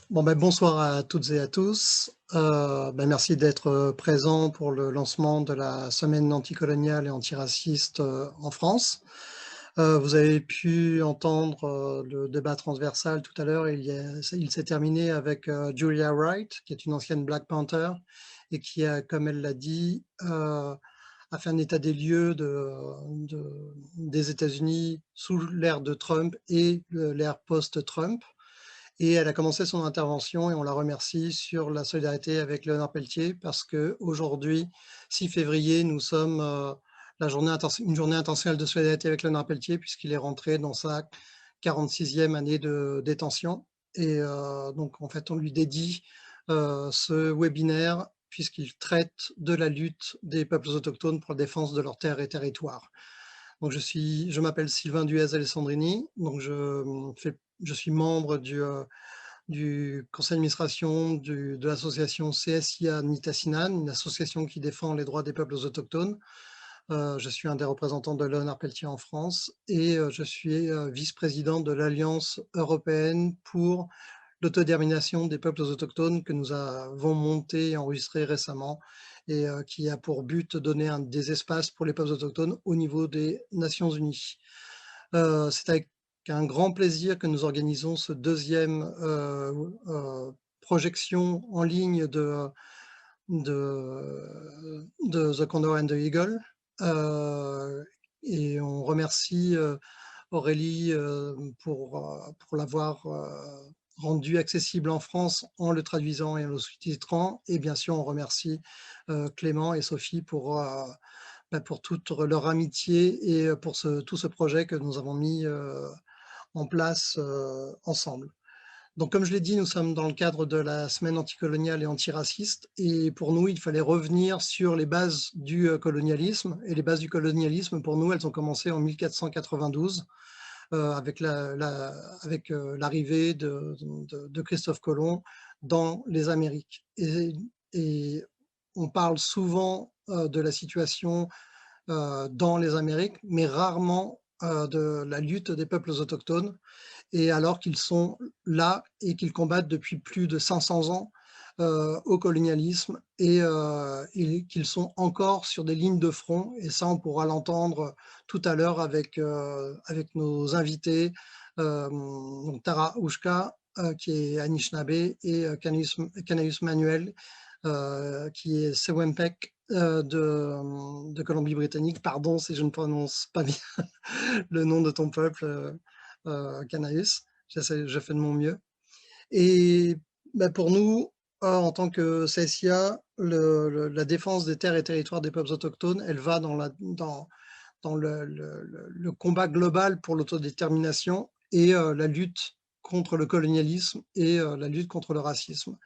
Bonsoir à toutes et à tous. Merci d'être présents pour le lancement de la semaine anticoloniale et antiraciste en France. Vous avez pu entendre le débat transversal tout à l'heure. Il s'est terminé avec Julia Wright, qui est une ancienne Black Panther et qui a, comme elle l'a dit, a fait un état des lieux des États-Unis sous l'ère de Trump et l'ère post-Trump. Et elle a commencé son intervention et on la remercie sur la solidarité avec Léonard Peltier parce qu'aujourd'hui, 6 février, nous sommes une journée intentionnelle de solidarité avec Léonard Peltier puisqu'il est rentré dans sa 46e année de détention. Et donc, en fait, on lui dédie ce webinaire puisqu'il traite de la lutte des peuples autochtones pour la défense de leurs terres et territoires. Donc, je m'appelle Sylvain Duez Alessandrini, donc je suis membre du conseil d'administration de l'association CSIA Nitassinan, une association qui défend les droits des peuples autochtones. Je suis un des représentants de Léonard Peltier en France et je suis vice-président de l'Alliance européenne pour l'autodétermination des peuples autochtones que nous avons monté et enregistré récemment et qui a pour but de donner des espaces pour les peuples autochtones au niveau des Nations Unies. C'est avec un grand plaisir que nous organisons ce deuxième projection en ligne de The Condor and the Eagle. Et on remercie Aurélie pour l'avoir rendu accessible en France en le traduisant et en le sous-titrant. Et bien sûr, on remercie Clément et Sophie pour toute leur amitié et pour tout ce projet que nous avons mis en place ensemble. Donc, comme je l'ai dit, nous sommes dans le cadre de la semaine anticoloniale et antiraciste. Et pour nous, il fallait revenir sur les bases du colonialisme. Et les bases du colonialisme, pour nous, elles ont commencé en 1492 avec l'arrivée de Christophe Colomb dans les Amériques. Et on parle souvent de la situation dans les Amériques, mais rarement de la lutte des peuples autochtones, et alors qu'ils sont là et qu'ils combattent depuis plus de 500 ans au colonialisme et qu'ils sont encore sur des lignes de front. Et ça, on pourra l'entendre tout à l'heure avec nos invités, donc Tara Ushka, qui est Anishinaabe, et Canaïs Manuel, qui est Sewempek de Colombie-Britannique. Pardon si je ne prononce pas bien le nom de ton peuple, Canaïs. Je fais de mon mieux. Et pour nous, en tant que CSIA, la défense des terres et territoires des peuples autochtones, elle va dans le combat global pour l'autodétermination et la lutte contre le colonialisme et la lutte contre le racisme.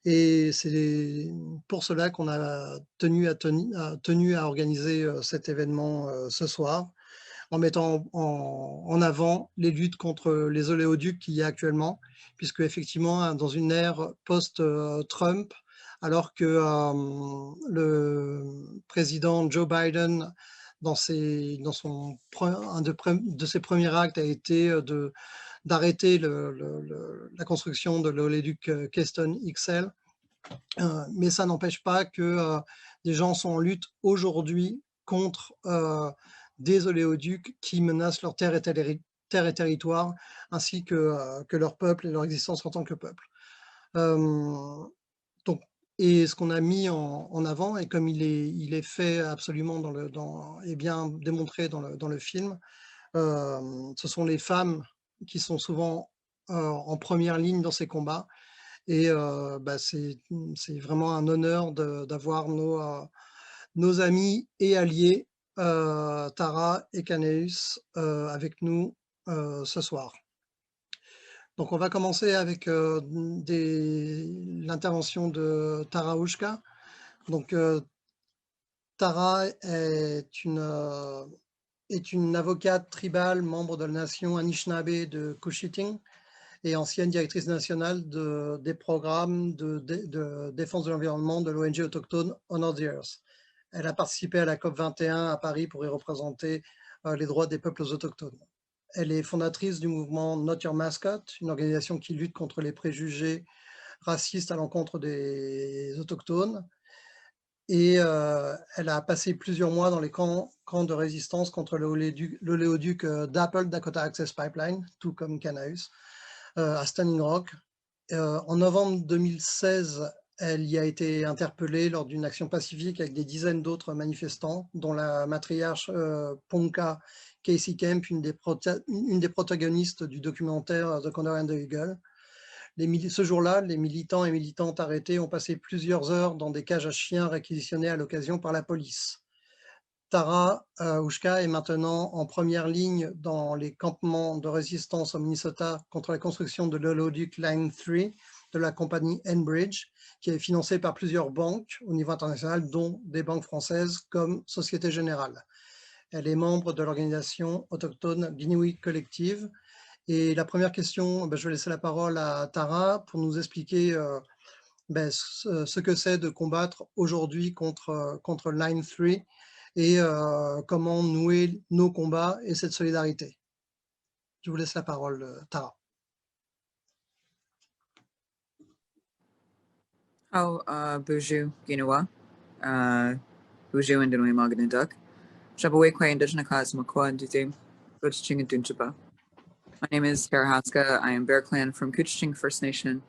Et c'est pour cela qu'on a tenu à organiser cet événement ce soir, en mettant en avant les luttes contre les oléoducs qu'il y a actuellement, puisque effectivement, dans une ère post-Trump, alors que le président Joe Biden, un de ses premiers actes a été d'arrêter la construction de l'oléoduc Keystone XL, mais ça n'empêche pas que des gens sont en lutte aujourd'hui contre des oléoducs qui menacent leurs terres et territoires, ainsi que leur peuple et leur existence en tant que peuple. Donc, et ce qu'on a mis en avant, et comme il est fait absolument et bien démontré dans le film, ce sont les femmes qui sont souvent en première ligne dans ces combats. Et c'est vraiment un honneur d'avoir nos amis et alliés, Tara et Caneus, avec nous ce soir. Donc on va commencer avec l'intervention de Tara Ushka. Donc Tara est une avocate tribale, membre de la nation Anishinaabe de Cushiting, et ancienne directrice nationale des programmes de défense de l'environnement de l'ONG autochtone Honor the Earth. Elle a participé à la COP 21 à Paris pour y représenter les droits des peuples autochtones. Elle est fondatrice du mouvement Not Your Mascot, une organisation qui lutte contre les préjugés racistes à l'encontre des autochtones. Et elle a passé plusieurs mois dans les camps de résistance contre l'oléoduc d'Apple Dakota Access Pipeline, tout comme Canaus, à Standing Rock. En novembre 2016, elle y a été interpellée lors d'une action pacifique avec des dizaines d'autres manifestants, dont la matriarche Ponca Casey Kemp, une des protagonistes du documentaire The Condor and the Eagle. Ce jour-là, les militants et militantes arrêtés ont passé plusieurs heures dans des cages à chiens réquisitionnées à l'occasion par la police. Tara Ushka est maintenant en première ligne dans les campements de résistance au Minnesota contre la construction de l'oléoduc Line 3 de la compagnie Enbridge, qui est financée par plusieurs banques au niveau international, dont des banques françaises comme Société Générale. Elle est membre de l'organisation autochtone Biniwi Collective. Et la première question, je vais laisser la parole à Tara pour nous expliquer ce que c'est de combattre aujourd'hui contre Line 3 et comment nouer nos combats et cette solidarité. Je vous laisse la parole, Tara. Buju Ginawa, Buju and Dinui Maganinduk, Shabawekwe and Dijnakas Makwa and Dizim, Kuching and Dunchaba. My name is Tara Haska. I am Bear Clan from Kuching First Nation,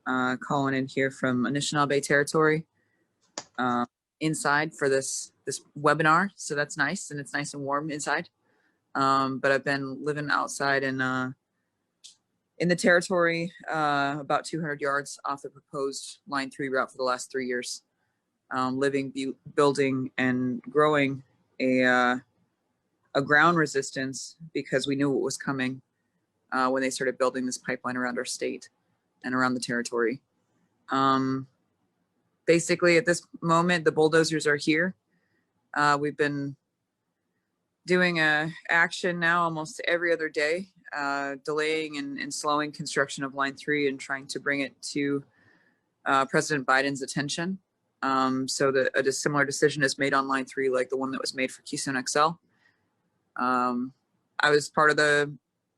calling in here from Anishinaabe territory inside for this webinar. So that's nice, and it's nice and warm inside. But I've been living outside in the territory, about 200 yards off the proposed Line 3 route for the last 3 years, living, building, and growing a ground resistance because we knew what was coming when they started building this pipeline around our state and around the territory. Basically, at this moment, the bulldozers are here. We've been doing action now almost every other day, delaying and slowing construction of Line 3 and trying to bring it to President Biden's attention so that a similar decision is made on Line 3 like the one that was made for Keystone XL. I was part of the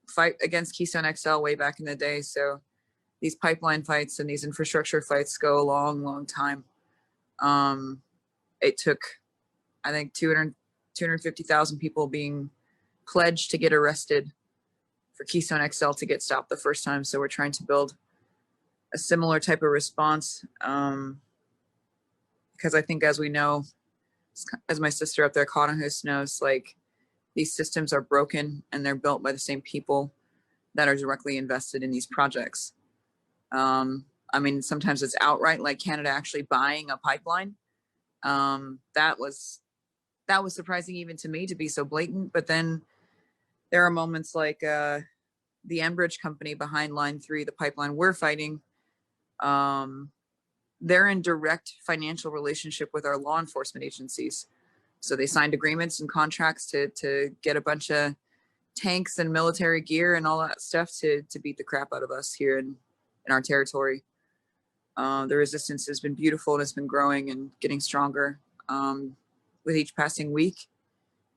fight against Keystone XL way back in the day, so these pipeline fights and these infrastructure fights go a long, long time. It took, I think, 250,000 people being pledged to get arrested for Keystone XL to get stopped the first time. So we're trying to build a similar type of response because I think, as we know, as my sister up there, Conahus, knows, like, these systems are broken and they're built by the same people that are directly invested in these projects. I mean, sometimes it's outright, like Canada actually buying a pipeline. That was surprising even to me, to be so blatant. But then there are moments like the Enbridge company behind Line 3, the pipeline we're fighting. They're in direct financial relationship with our law enforcement agencies. So they signed agreements and contracts to get a bunch of tanks and military gear and all that stuff to beat the crap out of us here in our territory. The resistance has been beautiful and it's been growing and getting stronger with each passing week.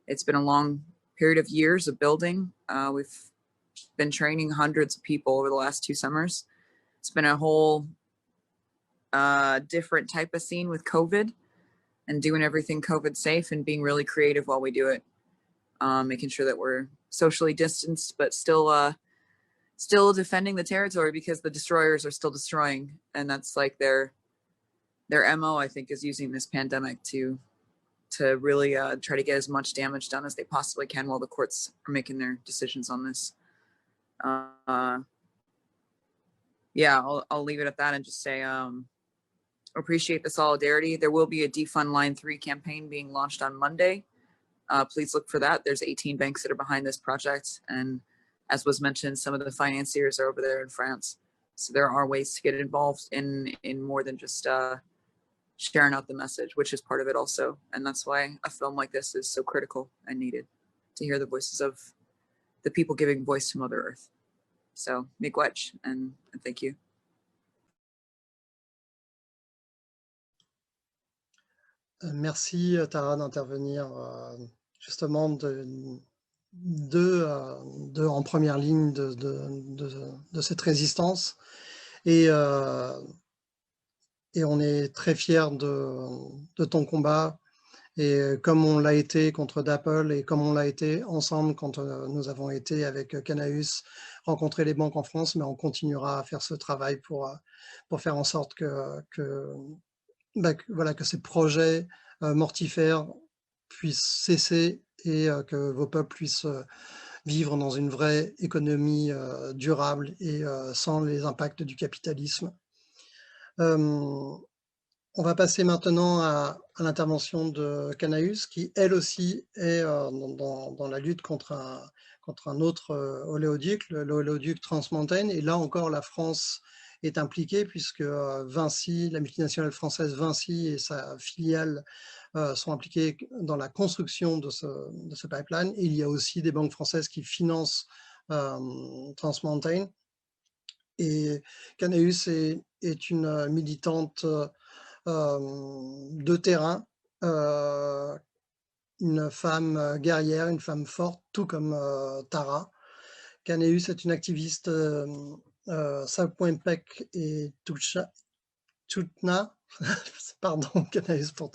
It's been a long period of years of building. We've been training hundreds of people over the last 2 summers. It's been a whole different type of scene with COVID and doing everything COVID safe and being really creative while we do it. Making sure that we're socially distanced, but still defending the territory because the destroyers are still destroying. And that's like their MO, I think, is using this pandemic to really try to get as much damage done as they possibly can while the courts are making their decisions on this. Yeah, I'll leave it at that and just say appreciate the solidarity. There will be a Defund Line 3 campaign being launched on Monday. Please look for that. There's 18 banks that are behind this project. And as was mentioned, some of the financiers are over there in France. So there are ways to get involved in more than just sharing out the message, which is part of it also. And that's why a film like this is so critical and needed, to hear the voices of the people giving voice to Mother Earth. So, miigwech, and thank you. Merci, Tara, d'intervenir, justement, en première ligne de cette résistance. Et on est très fiers de ton combat. Et comme on l'a été contre DAPL et comme on l'a été ensemble quand nous avons été avec Canaeus rencontrer les banques en France, mais on continuera à faire ce travail pour faire en sorte voilà, que ces projets mortifères puissent cesser et que vos peuples puissent vivre dans une vraie économie durable et sans les impacts du capitalisme. On va passer maintenant à l'intervention de Canaeus, qui elle aussi est dans la lutte contre un autre oléoduc, l'oléoduc Trans Mountain. Et là encore, la France est impliquée puisque Vinci, la multinationale française Vinci et sa filiale sont impliqués dans la construction de ce pipeline. Et il y a aussi des banques françaises qui financent Trans Mountain. Et Canaeus est une militante de terrain, une femme guerrière, une femme forte, tout comme Tara. Canaeus est une activiste Sapwempek et Tutna, pardon Canaeus pour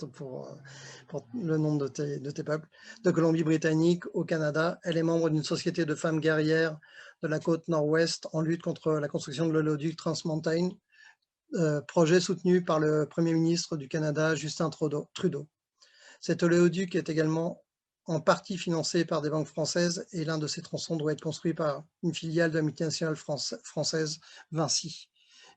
le nom de tes peuples, de Colombie-Britannique au Canada. Elle est membre d'une société de femmes guerrières de la côte nord-ouest en lutte contre la construction de l'oléoduc Trans Mountain, projet soutenu par le Premier ministre du Canada, Justin Trudeau. Cet oléoduc est également en partie financé par des banques françaises et l'un de ces tronçons doit être construit par une filiale de la multinationale française Vinci.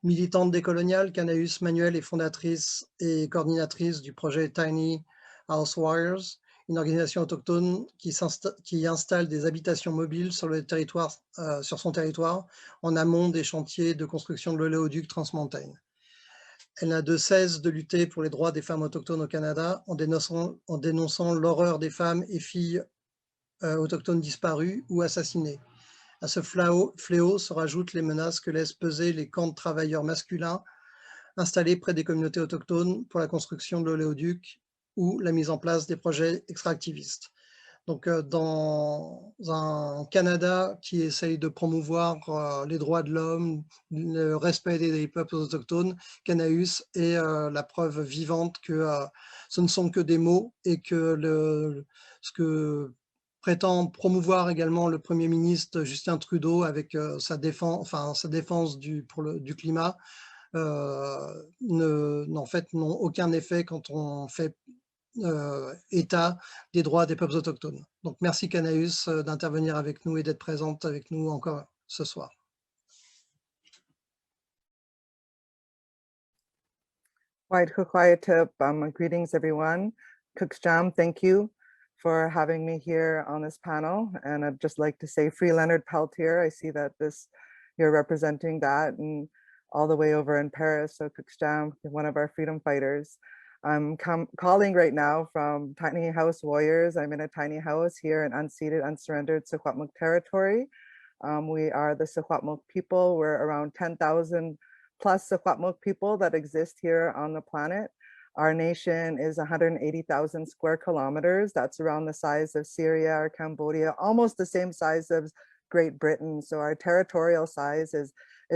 Militante décoloniale, Canaeus Manuel est fondatrice et coordinatrice du projet Tiny House Wires, une organisation autochtone qui installe des habitations mobiles sur son territoire en amont des chantiers de construction de l'oléoduc Trans Mountain. Elle n'a de cesse de lutter pour les droits des femmes autochtones au Canada en dénonçant l'horreur des femmes et filles autochtones disparues ou assassinées. À ce fléau se rajoutent les menaces que laissent peser les camps de travailleurs masculins installés près des communautés autochtones pour la construction de l'oléoduc ou la mise en place des projets extractivistes. Donc, dans un Canada qui essaye de promouvoir les droits de l'homme, le respect des peuples autochtones, Canaeus est la preuve vivante que ce ne sont que des mots et que ce que prétend promouvoir également le Premier ministre Justin Trudeau avec sa défense du climat, en fait, n'ont aucun effet quand on fait état des droits des peuples autochtones. Donc merci Canaeus d'intervenir avec nous et d'être présente avec nous encore ce soir. Greetings everyone. Kuksjam, thank you for having me here on this panel. And I'd just like to say free Leonard Peltier. I see that you're representing that and all the way over in Paris. So Kuksjam, one of our freedom fighters. I'm calling right now from Tiny House Warriors. I'm in a tiny house here in unceded, unsurrendered Secwepemc territory. We are the Secwepemc people. We're around 10,000 plus Secwepemc people that exist here on the planet. Our nation is 180,000 square kilometers. That's around the size of Syria or Cambodia, almost the same size as Great Britain. So our territorial size is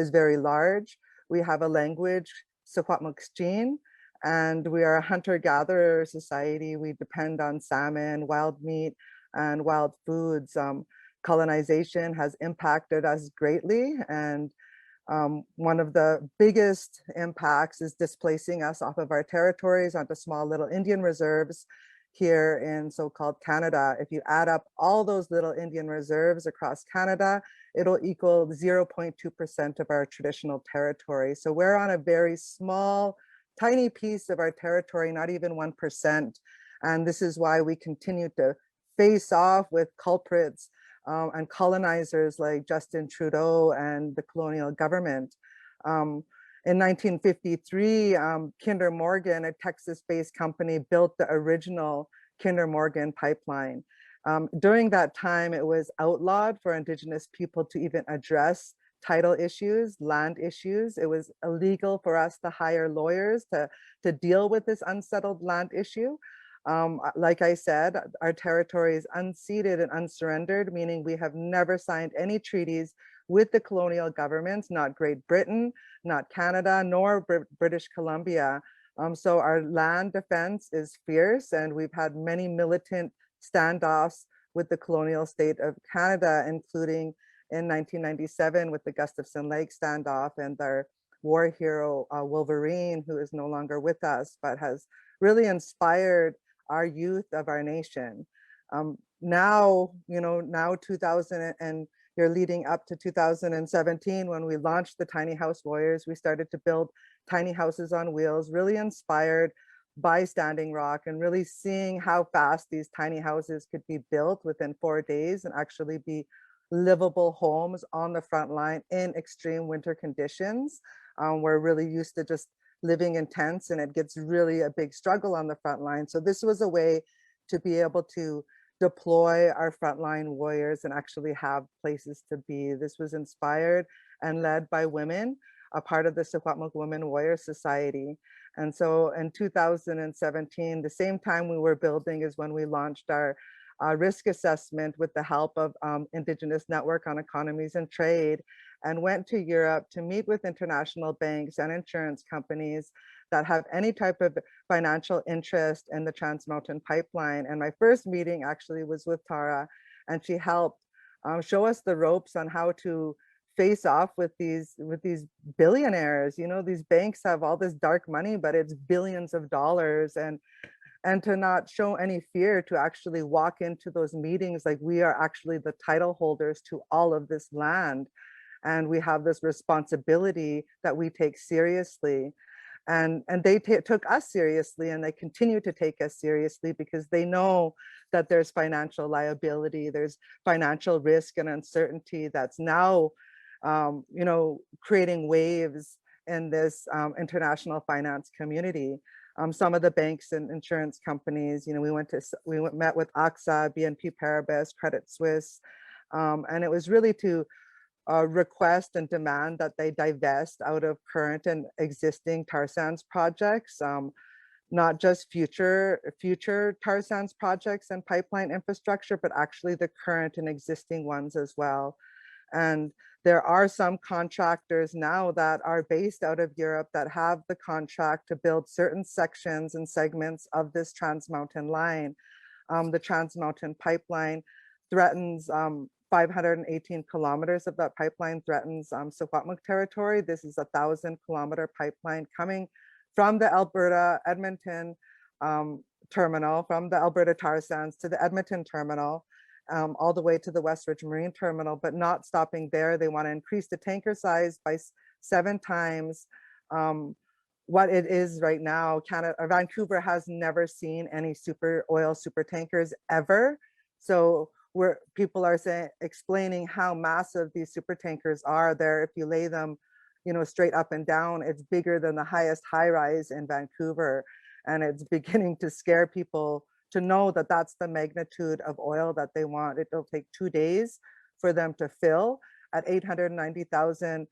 very large. We have a language, Secwepemctsín, and we are a hunter-gatherer society. We depend on salmon, wild meat, and wild foods. Colonization has impacted us greatly, and one of the biggest impacts is displacing us off of our territories onto small little Indian reserves here in so-called Canada. If you add up all those little Indian reserves across Canada, it'll equal 0.2% of our traditional territory. So we're on a very small, tiny piece of our territory, not even 1%. And this is why we continue to face off with culprits and colonizers like Justin Trudeau and the colonial government. In 1953, Kinder Morgan, a Texas-based company, built the original Kinder Morgan pipeline. During that time, it was outlawed for Indigenous people to even address title issues, land issues. It was illegal for us to hire lawyers to deal with this unsettled land issue. Like I said, our territory is unceded and unsurrendered, meaning we have never signed any treaties with the colonial governments, not Great Britain, not Canada, nor British Columbia. So our land defense is fierce, and we've had many militant standoffs with the colonial state of Canada, including in 1997 with the Gustafson Lake standoff and our war hero Wolverine, who is no longer with us, but has really inspired our youth of our nation. Now, now 2000 and you're leading up to 2017 when we launched the Tiny House Warriors, we started to build tiny houses on wheels, really inspired by Standing Rock and really seeing how fast these tiny houses could be built within 4 days and actually be livable homes on the front line in extreme winter conditions. We're really used to just living in tents, and it gets really a big struggle on the front line. So this was a way to be able to deploy our frontline warriors and actually have places to be. This was inspired and led by women, a part of the Secwepemc Women Warrior Society. And so in 2017, the same time we were building is when we launched our risk assessment with the help of Indigenous Network on Economies and Trade, and went to Europe to meet with international banks and insurance companies that have any type of financial interest in the Trans Mountain Pipeline. And my first meeting actually was with Tara, and she helped show us the ropes on how to face off with these billionaires. You know, these banks have all this dark money, but it's billions of dollars, and to not show any fear, to actually walk into those meetings like we are actually the title holders to all of this land. And we have this responsibility that we take seriously. And they took us seriously, and they continue to take us seriously because they know that there's financial liability, there's financial risk and uncertainty that's now, creating waves in this international finance community. Some of the banks and insurance companies, we met with AXA, BNP Paribas, Credit Suisse, and it was really to request and demand that they divest out of current and existing tar sands projects, not just future tar sands projects and pipeline infrastructure, but actually the current and existing ones as well. And there are some contractors now that are based out of Europe that have the contract to build certain sections and segments of this Trans Mountain line. The Trans Mountain Pipeline threatens 518 kilometers of that pipeline threatens Secwepemc territory. This is a 1,000-kilometer pipeline coming from the Alberta Edmonton terminal, from the Alberta tar sands to the Edmonton terminal, all the way to the Westridge Marine Terminal, but not stopping there. They want to increase the tanker size by 7 times what it is right now. Vancouver has never seen any oil super tankers ever. So where people are explaining how massive these super tankers are there. If you lay them, straight up and down, it's bigger than the highest high rise in Vancouver. And it's beginning to scare people to know that that's the magnitude of oil that they want. It'll take 2 days for them to fill at 890,000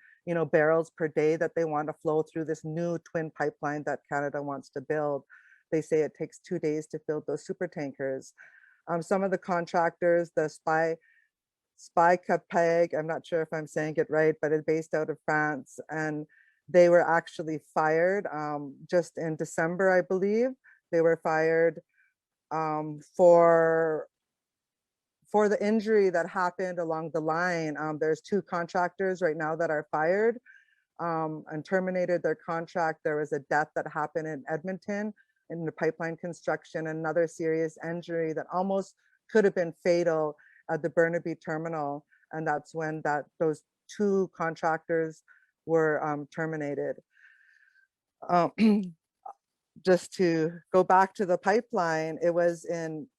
barrels per day that they want to flow through this new twin pipeline that Canada wants to build. They say it takes 2 days to fill those super tankers. Some of the contractors, the Spy-Capeg, I'm not sure if I'm saying it right, but it's based out of France, and they were actually fired just in December, I believe. They were fired for the injury that happened along the line. There's 2 contractors right now that are fired and terminated their contract. There was a death that happened in Edmonton in the pipeline construction, another serious injury that almost could have been fatal at the Burnaby terminal. And that's when those 2 contractors were terminated. Just to go back to the pipeline, it was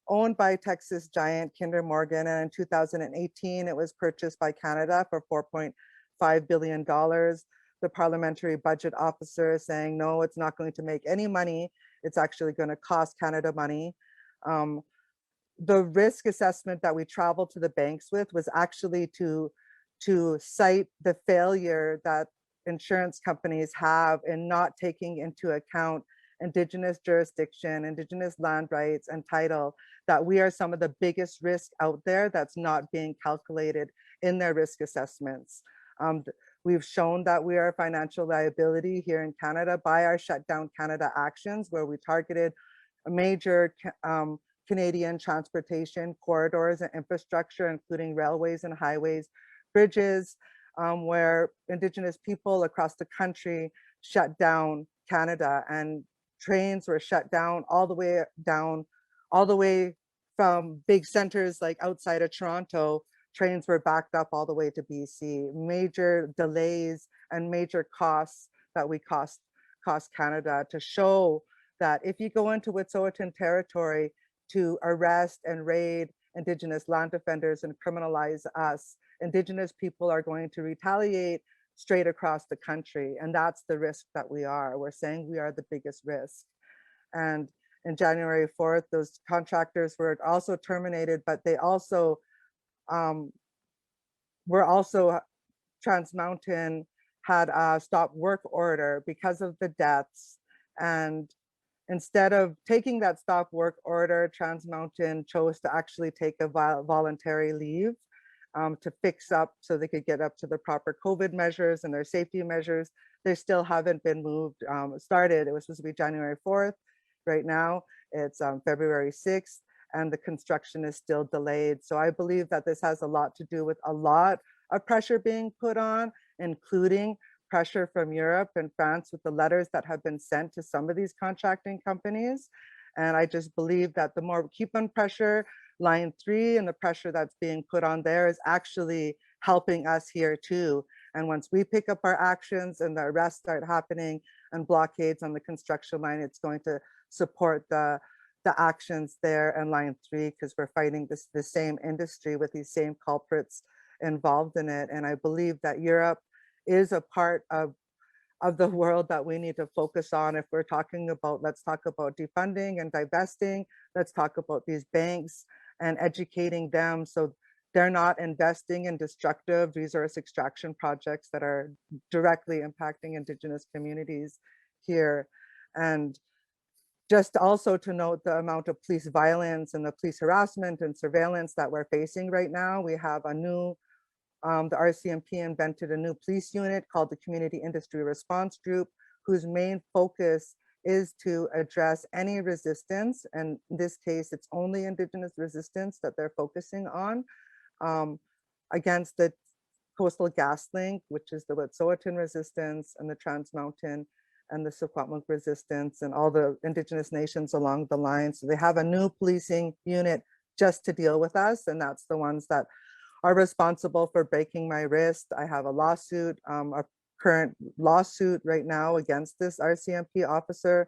owned by Texas giant Kinder Morgan, and in 2018, it was purchased by Canada for $4.5 billion. The parliamentary budget officer is saying, no, it's not going to make any money. It's actually going to cost Canada money. The risk assessment that we traveled to the banks with was actually to cite the failure that insurance companies have in not taking into account Indigenous jurisdiction, Indigenous land rights and title, that we are some of the biggest risk out there that's not being calculated in their risk assessments. We've shown that we are a financial liability here in Canada by our Shutdown Canada actions, where we targeted major Canadian transportation corridors and infrastructure, including railways and highways, bridges, where Indigenous people across the country shut down Canada, and trains were shut down all the way from big centers like outside of Toronto. Trains were backed up all the way to BC. Major delays and major costs that we cost Canada, to show that if you go into Wet'suwet'en territory to arrest and raid Indigenous land defenders and criminalize us, Indigenous people are going to retaliate straight across the country. And that's the risk that we are. We're saying we are the biggest risk. And in January 4th, those contractors were also terminated, but they also Trans Mountain had a stop work order because of the deaths. And instead of taking that stop work order, Trans Mountain chose to actually take a voluntary leave to fix up so they could get up to the proper COVID measures and their safety measures. They still haven't been moved, started. It was supposed to be January 4th. Right now, it's February 6th, and the construction is still delayed. So I believe that this has a lot to do with a lot of pressure being put on, including pressure from Europe and France with the letters that have been sent to some of these contracting companies. And I just believe that the more we keep on pressure, Line 3 and the pressure that's being put on there is actually helping us here too. And once we pick up our actions and the arrests start happening and blockades on the construction line, it's going to support the actions there and Line 3, because we're fighting the same industry with these same culprits involved in it. And I believe that Europe is a part of the world that we need to focus on. If we're talking about, let's talk about defunding and divesting, let's talk about these banks and educating them so they're not investing in destructive resource extraction projects that are directly impacting Indigenous communities here. And just also to note the amount of police violence and the police harassment and surveillance that we're facing right now. We have a new, the RCMP invented a new police unit called the Community Industry Response Group, whose main focus is to address any resistance. And in this case, it's only Indigenous resistance that they're focusing on against the Coastal GasLink, which is the Wet'suwet'en resistance, and the Trans Mountain and the Secwepemc resistance, and all the Indigenous nations along the line. So they have a new policing unit just to deal with us, and that's the ones that are responsible for breaking my wrist. I have a lawsuit, a current lawsuit right now against this RCMP officer,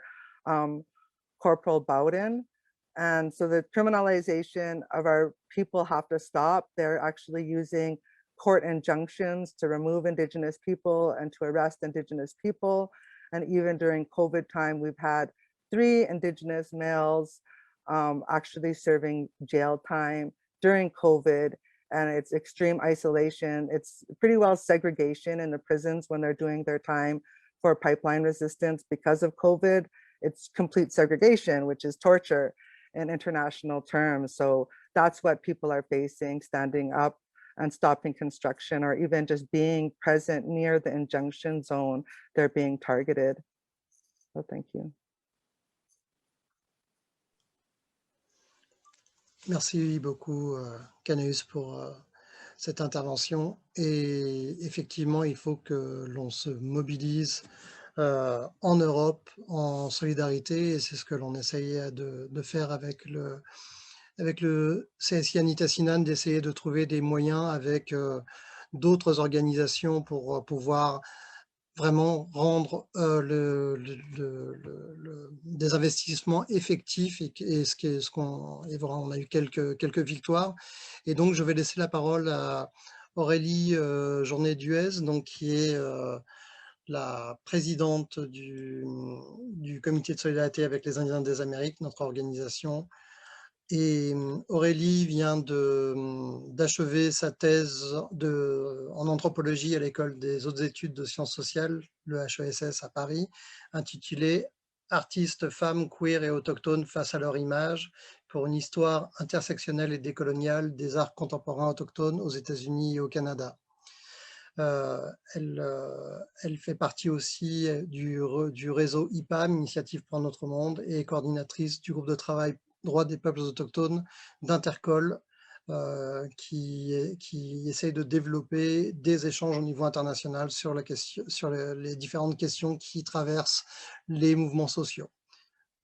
Corporal Bowden. And so the criminalization of our people have to stop. They're actually using court injunctions to remove Indigenous people and to arrest Indigenous people. And even during COVID time, we've had 3 Indigenous males actually serving jail time during COVID. And it's extreme isolation. It's pretty well segregation in the prisons when they're doing their time for pipeline resistance because of COVID. It's complete segregation, which is torture in international terms. So that's what people are facing, standing up and stopping construction, or even just being present near the injunction zone. They're being targeted. So thank you. Merci beaucoup, Canaeus, pour cette intervention. Et effectivement, il faut que l'on se mobilise en Europe, en solidarité, et c'est ce que l'on essayait de faire avec le CSI Nitassinan, d'essayer de trouver des moyens avec d'autres organisations pour pouvoir vraiment rendre des investissements effectifs, on a eu quelques victoires. Et donc, je vais laisser la parole à Aurélie Journet-Duez, donc, qui est la présidente du comité de solidarité avec les Indiens des Amériques, notre organisation. Et Aurélie vient d'achever sa thèse en anthropologie à l'école des hautes études de sciences sociales, le HESS à Paris, intitulée artistes, femmes, queer et autochtones face à leur image pour une histoire intersectionnelle et décoloniale des arts contemporains autochtones aux États-Unis et au Canada. Elle fait partie aussi du réseau IPAM, Initiative pour notre monde, et est coordinatrice du groupe de travail droits des peuples autochtones d'Intercol, qui essaye de développer des échanges au niveau international sur les différentes questions qui traversent les mouvements sociaux.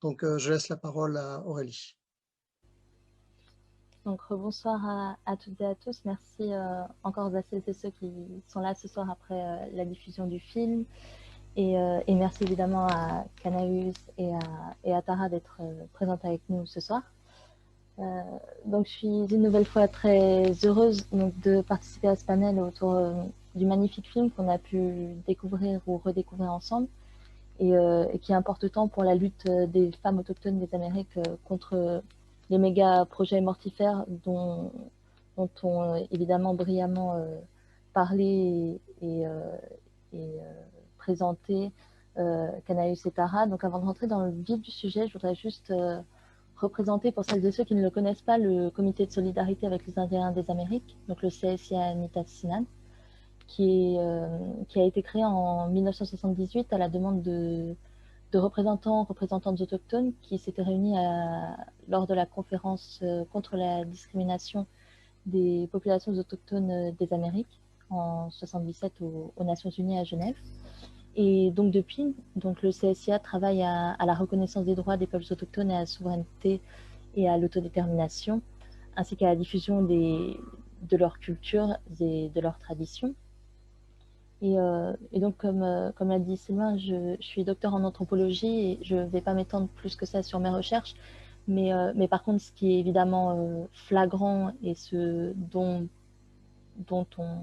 Donc, je laisse la parole à Aurélie. Donc, bonsoir à toutes et à tous. Merci encore à celles et ceux qui sont là ce soir après la diffusion du film. Et merci évidemment à Canaus et à Tara d'être présentes avec nous ce soir. Donc, je suis une nouvelle fois très heureuse donc, de participer à ce panel autour du magnifique film qu'on a pu découvrir ou redécouvrir ensemble et qui importe tant pour la lutte des femmes autochtones des Amériques contre les méga projets mortifères dont ont évidemment brillamment parlé et présenté Canaus et Tara. Donc avant de rentrer dans le vif du sujet, je voudrais juste représenter pour celles et ceux qui ne le connaissent pas le comité de solidarité avec les Indiens des Amériques, donc le CSIA Nitassinan, qui a été créé en 1978 à la demande de représentantes autochtones qui s'étaient réunis lors de la conférence contre la discrimination des populations autochtones des Amériques en 1977 aux Nations Unies à Genève. Et donc depuis, le CSIA travaille à la reconnaissance des droits des peuples autochtones et à la souveraineté et à l'autodétermination, ainsi qu'à la diffusion de leur culture et de leurs traditions. Et donc, comme l'a dit Sylvain, je suis docteur en anthropologie et je ne vais pas m'étendre plus que ça sur mes recherches. Mais par contre, ce qui est évidemment flagrant et ce dont on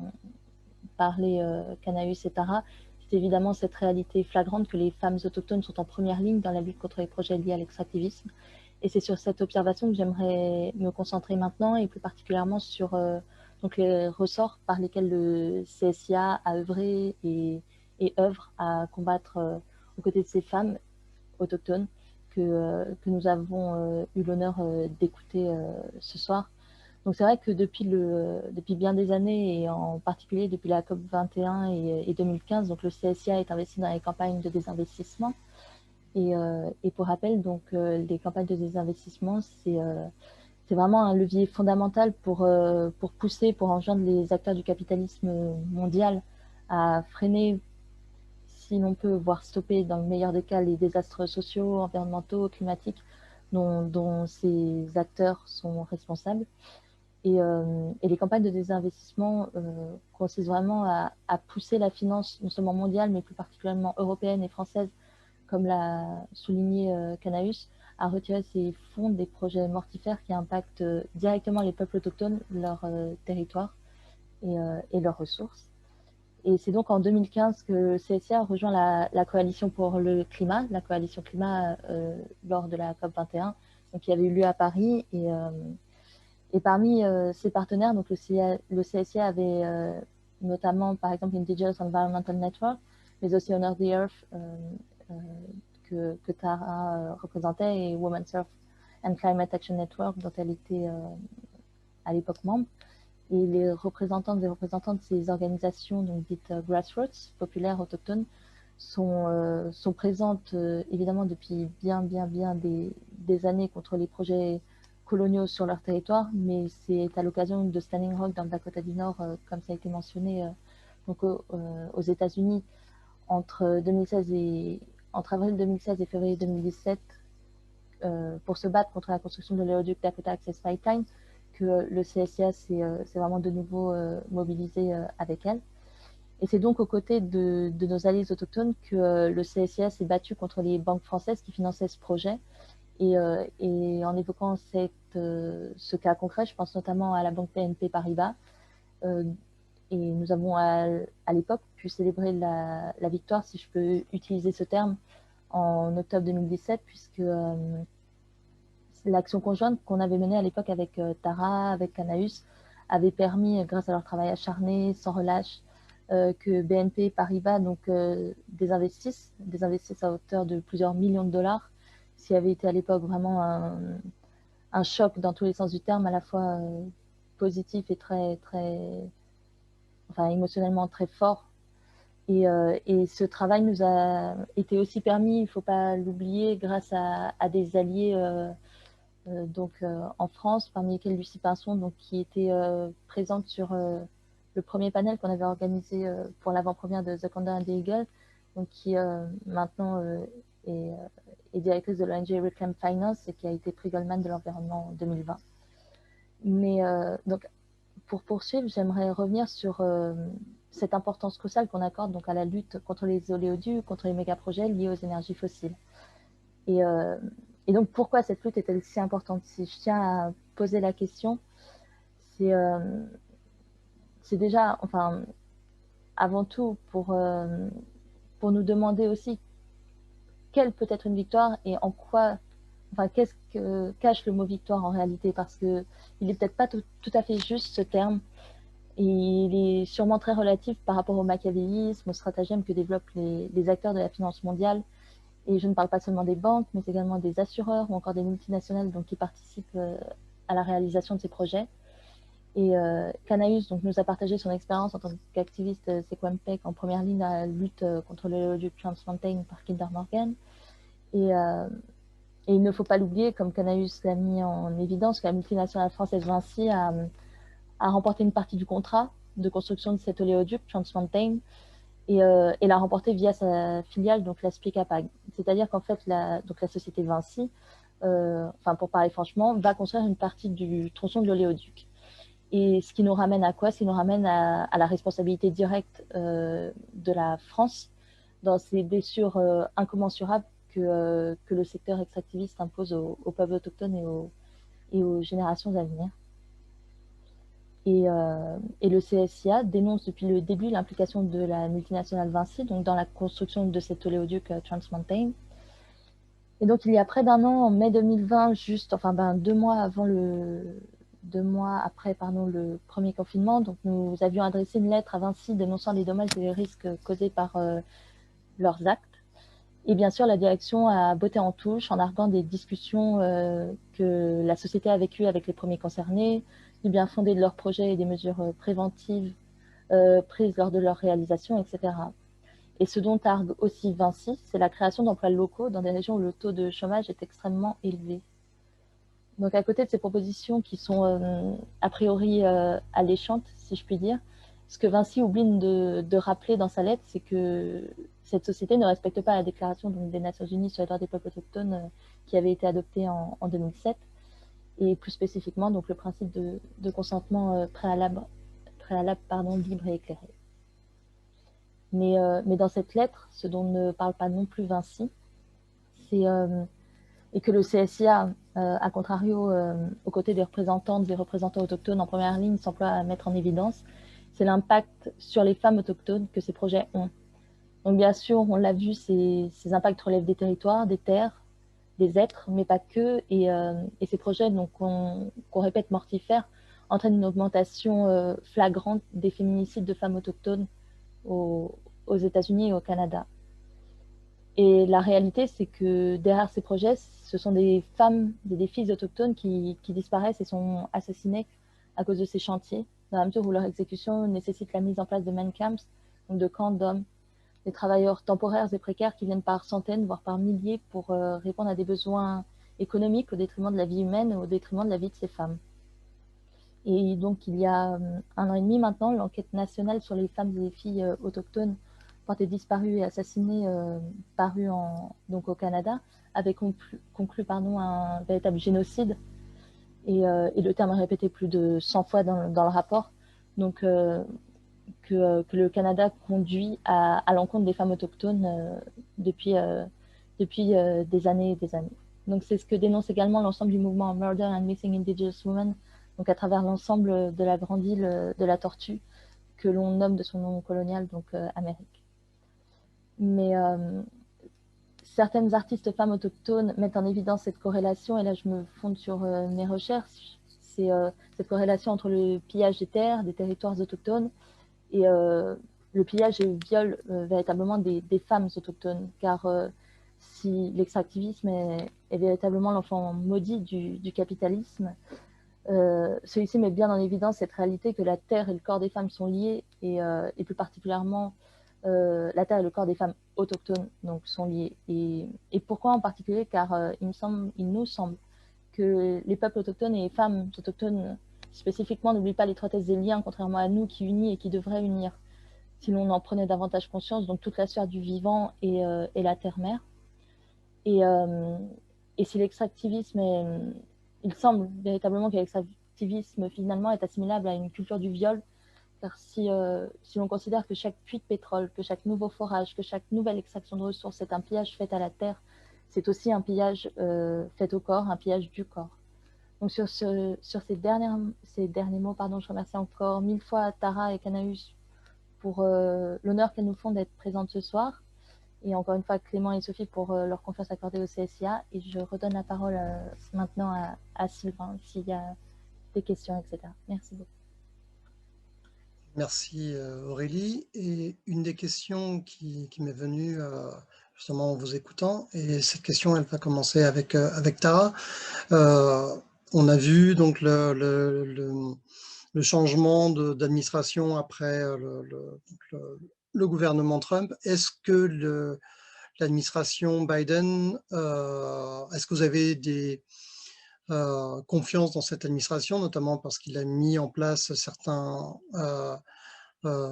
parlait Canaus et Tara, c'est évidemment cette réalité flagrante que les femmes autochtones sont en première ligne dans la lutte contre les projets liés à l'extractivisme. Et c'est sur cette observation que j'aimerais me concentrer maintenant et plus particulièrement sur donc les ressorts par lesquels le CSIA a œuvré et œuvre à combattre aux côtés de ces femmes autochtones que nous avons eu l'honneur d'écouter ce soir. Donc c'est vrai que depuis bien des années, et en particulier depuis la COP 21 et 2015, donc le CSIA est investi dans les campagnes de désinvestissement. Et pour rappel, donc, les campagnes de désinvestissement, c'est vraiment un levier fondamental pour pousser, pour enjoindre les acteurs du capitalisme mondial à freiner, si l'on peut, voire stopper, dans le meilleur des cas, les désastres sociaux, environnementaux, climatiques dont ces acteurs sont responsables. Et les campagnes de désinvestissement consistent vraiment à pousser la finance, non seulement mondiale, mais plus particulièrement européenne et française, comme l'a souligné Canaus, à retirer ces fonds des projets mortifères qui impactent directement les peuples autochtones, leur territoire et leurs ressources. Et c'est donc en 2015 que le CSIA a rejoint la coalition pour le climat, la coalition climat lors de la COP 21, donc, qui avait eu lieu à Paris. Et parmi ses partenaires, donc le CSIA avait notamment, par exemple, Indigenous Environmental Network, mais aussi Honor the Earth, que Tara représentait, et Women's Earth and Climate Action Network, dont elle était à l'époque membre. Et les représentantes et représentants de ces organisations, donc dites grassroots, populaires, autochtones, sont présentes évidemment depuis bien des années contre les projets coloniaux sur leur territoire, mais c'est à l'occasion de Standing Rock dans le Dakota du Nord, comme ça a été mentionné, donc aux États-Unis, entre avril 2016 et février 2017, pour se battre contre la construction de l'éoduc Dakota Access Pipeline, que le CSIA s'est vraiment de nouveau mobilisé avec elle. Et c'est donc aux côtés de nos alliés autochtones que le CSIA s'est battu contre les banques françaises qui finançaient ce projet. Et en évoquant ce cas concret, je pense notamment à la banque BNP Paribas. Et nous avons à l'époque pu célébrer la victoire, si je peux utiliser ce terme, en octobre 2017, puisque l'action conjointe qu'on avait menée à l'époque avec Tara, avec Canaus, avait permis, grâce à leur travail acharné, sans relâche, que BNP Paribas désinvestisse à hauteur de plusieurs millions de dollars, ce qui avait été à l'époque vraiment un choc dans tous les sens du terme, à la fois positif et émotionnellement très fort. Et ce travail nous a été aussi permis, il ne faut pas l'oublier, grâce à des alliés en France, parmi lesquels Lucie Pinson, qui était présente sur le premier panel qu'on avait organisé pour l'avant-première de The Condor and the Eagle, qui maintenant est directrice de l'ONG Reclaim Finance et qui a été prix Goldman de l'environnement en 2020. Mais donc, pour poursuivre, j'aimerais revenir sur cette importance cruciale qu'on accorde à la lutte contre les oléoducs, contre les méga-projets liés aux énergies fossiles. Et donc, pourquoi cette lutte est-elle si importante? Si je tiens à poser la question, c'est déjà, avant tout, pour nous demander aussi quelle peut être une victoire et en quoi, qu'est-ce que cache le mot victoire en réalité, parce qu'il n'est peut-être pas tout à fait juste ce terme. Et il est sûrement très relatif par rapport au machiavélisme, au stratagème que développent les acteurs de la finance mondiale. Et je ne parle pas seulement des banques, mais également des assureurs ou encore des multinationales qui participent à la réalisation de ces projets. Et Canaeus nous a partagé son expérience en tant qu'activiste Secwempec en première ligne à la lutte contre l'oléoduc Trans Mountain par Kinder Morgan. Et il ne faut pas l'oublier, comme Canaeus l'a mis en évidence, que la multinationale française Vinci a remporté une partie du contrat de construction de cet oléoduc Trans Mountain et l'a remporté via sa filiale, la SPICAPAG. C'est-à-dire qu'en fait, la société Vinci, pour parler franchement, va construire une partie du tronçon de l'oléoduc. Et ce qui nous ramène à quoi? Ce qui nous ramène à la responsabilité directe de la France dans ces blessures incommensurables que le secteur extractiviste impose aux peuples autochtones et aux générations à venir. Et le CSIA dénonce depuis le début l'implication de la multinationale Vinci dans la construction de cet oléoduc Trans Mountain. Et donc, il y a près d'un an, en mai 2020, juste, 2 mois après le premier confinement, nous avions adressé une lettre à Vinci dénonçant les dommages et les risques causés par leurs actes. Et bien sûr, la direction a botté en touche en arguant des discussions que la société a vécues avec les premiers concernés, du bien fondé de leurs projets et des mesures préventives prises lors de leur réalisation, etc. Et ce dont argue aussi Vinci, c'est la création d'emplois locaux dans des régions où le taux de chômage est extrêmement élevé. Donc, à côté de ces propositions qui sont a priori alléchantes, si je puis dire, ce que Vinci oublie de rappeler dans sa lettre, c'est que cette société ne respecte pas la déclaration des Nations Unies sur les droits des peuples autochtones qui avait été adoptée en 2007, et plus spécifiquement le principe de consentement préalable libre et éclairé. Mais dans cette lettre, ce dont ne parle pas non plus Vinci, c'est et que le CSIA, à contrario, aux côtés des représentants autochtones en première ligne, s'emploie à mettre en évidence, c'est l'impact sur les femmes autochtones que ces projets ont. Donc bien sûr, on l'a vu, ces impacts relèvent des territoires, des terres, des êtres, mais pas que. Et ces projets qu'on répète mortifères entraînent une augmentation flagrante des féminicides de femmes autochtones aux États-Unis et au Canada. Et la réalité, c'est que derrière ces projets, ce sont des femmes, des filles autochtones qui disparaissent et sont assassinées à cause de ces chantiers, dans la mesure où leur exécution nécessite la mise en place de main camps, donc de camps d'hommes, des travailleurs temporaires et précaires qui viennent par centaines, voire par milliers, pour répondre à des besoins économiques au détriment de la vie humaine et au détriment de la vie de ces femmes. Et donc, il y a 1 an et demi maintenant, l'enquête nationale sur les femmes et les filles autochtones portées disparues et assassinées parue au Canada avait conclu un véritable génocide. Et le terme est répété plus de 100 fois dans le rapport. Donc, que le Canada conduit à l'encontre des femmes autochtones depuis des années et des années. Donc, c'est ce que dénonce également l'ensemble du mouvement Murder and Missing Indigenous Women, donc à travers l'ensemble de la grande île de la Tortue, que l'on nomme de son nom colonial, Amérique. Mais certaines artistes femmes autochtones mettent en évidence cette corrélation, et là je me fonde sur mes recherches, c'est cette corrélation entre le pillage des terres, des territoires autochtones, et le pillage et le viol véritablement des femmes autochtones, car si l'extractivisme est véritablement l'enfant maudit du capitalisme, celui-ci met bien en évidence cette réalité que la terre et le corps des femmes sont liés, et plus particulièrement la terre et le corps des femmes autochtones donc, sont liés. Et pourquoi en particulier? Car il nous semble que les peuples autochtones et les femmes autochtones spécifiquement n'oublient pas l'étroitesse des liens, contrairement à nous, qui unit et qui devrait unir, si l'on en prenait davantage conscience, donc toute la sphère du vivant et la terre-mère. Et si l'extractivisme il semble véritablement que l'extractivisme finalement est assimilable à une culture du viol, car si l'on considère que chaque puits de pétrole, que chaque nouveau forage, que chaque nouvelle extraction de ressources est un pillage fait à la terre, c'est aussi un pillage fait au corps, un pillage du corps. Donc sur ces derniers mots, je remercie encore 1000 fois Tara et Canaus pour l'honneur qu'elles nous font d'être présentes ce soir. Et encore une fois, Clément et Sophie pour leur confiance accordée au CSIA. Et je redonne la parole maintenant à Sylvain, s'il y a des questions, etc. Merci beaucoup. Merci Aurélie. Et une des questions qui m'est venue justement en vous écoutant, et cette question, elle va commencer avec Tara. On a vu donc le changement d'administration après le gouvernement Trump. Est-ce que l'administration Biden, est-ce que vous avez des confiance dans cette administration, notamment parce qu'il a mis en place certains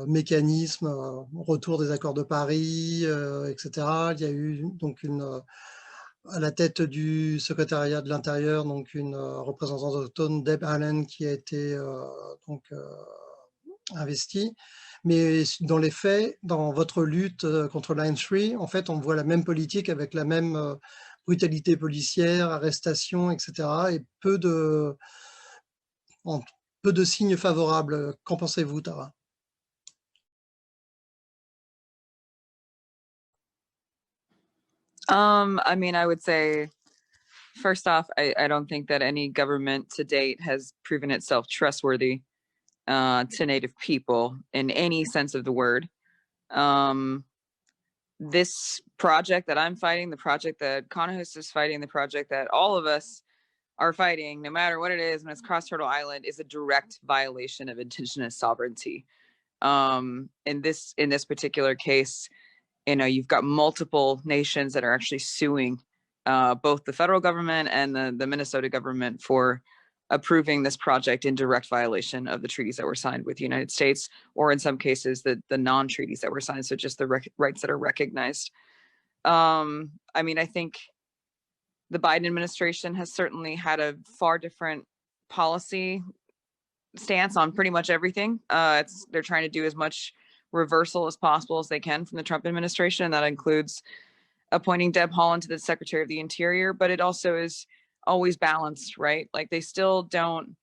mécanismes, retour des accords de Paris, etc. Il y a eu donc à la tête du secrétariat de l'Intérieur, donc une représentante autochtone, Deb Haaland, qui a été investie. Mais dans les faits, dans votre lutte contre Line 3, en fait, on voit la même politique avec la même brutalité policière, arrestation, etc. Et peu de signes favorables. Qu'en pensez-vous, Tara? I mean, I would say, first off, I don't think that any government to date has proven itself trustworthy to Native people in any sense of the word. This project that I'm fighting, the project that Conahus is fighting, the project that all of us are fighting, no matter what it is, when it's Cross Turtle Island, is a direct violation of indigenous sovereignty. In this particular case, you've got multiple nations that are actually suing both the federal government and the Minnesota government for approving this project in direct violation of the treaties that were signed with the United States, or in some cases, the non-treaties that were signed, so just the rights that are recognized. I mean, I think the Biden administration has certainly had a far different policy stance on pretty much everything. They're trying to do as much reversal as possible as they can from the Trump administration, and that includes appointing Deb Haaland to the Secretary of the Interior, but it also is always balanced, right? Like they still don't,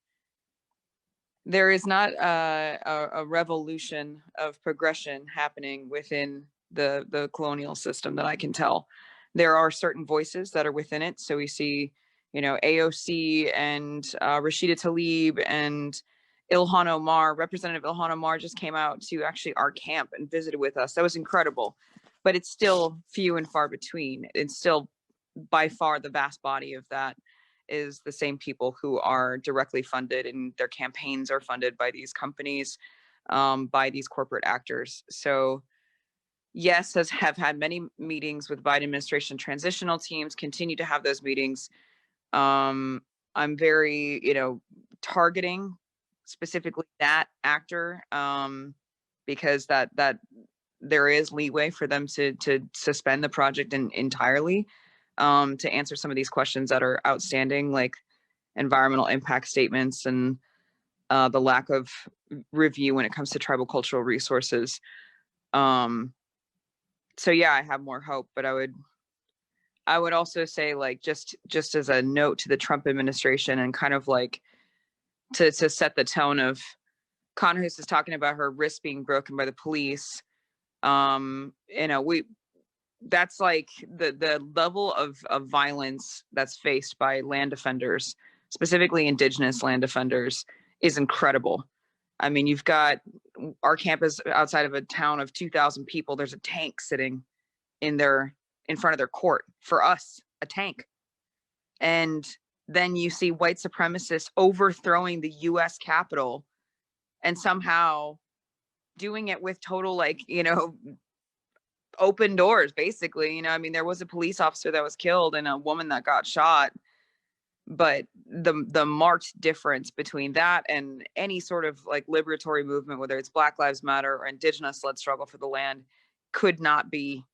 there is not a revolution of progression happening within the colonial system that I can tell. There are certain voices that are within it. So we see, AOC and Rashida Tlaib and Ilhan Omar, Representative Ilhan Omar just came out to actually our camp and visited with us. That was incredible, but it's still few and far between. It's still by far the vast body of that is the same people who are directly funded, and their campaigns are funded by these companies, by these corporate actors. So yes, have had many meetings with Biden administration transitional teams, continue to have those meetings. I'm very, targeting specifically that actor, because that there is leeway for them to suspend the project entirely, to answer some of these questions that are outstanding, like environmental impact statements and the lack of review when it comes to tribal cultural resources. So yeah, I have more hope, but I would also say, like, just as a note to the Trump administration, and kind of like to set the tone of, Conahus is talking about her wrist being broken by the police. That's like the level of violence that's faced by land defenders, specifically indigenous land defenders, is incredible. I mean, you've got our campus outside of a town of 2,000 people. There's a tank sitting in front of their court for us, a tank. And then you see white supremacists overthrowing the US Capitol and somehow doing it with total, like, open doors, basically. I mean, there was a police officer that was killed and a woman that got shot. But the marked difference between that and any sort of like liberatory movement, whether it's Black Lives Matter or indigenous-led struggle for the land, could not be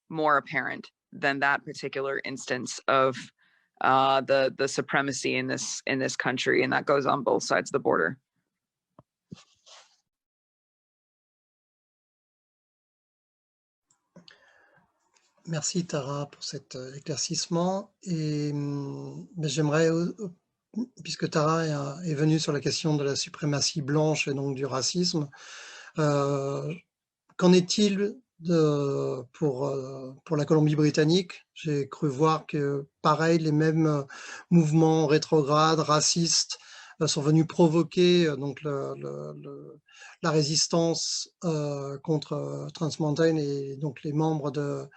more apparent than that particular instance of the supremacy in this country, and that goes on both sides of the border. Merci Tara pour cet éclaircissement. Et j'aimerais, puisque Tara est venue sur la question de la suprématie blanche et donc du racisme, qu'en est-il pour la Colombie-Britannique? J'ai cru voir que, pareil, les mêmes mouvements rétrogrades, racistes, sont venus provoquer donc la résistance contre Trans Mountain et donc les membres de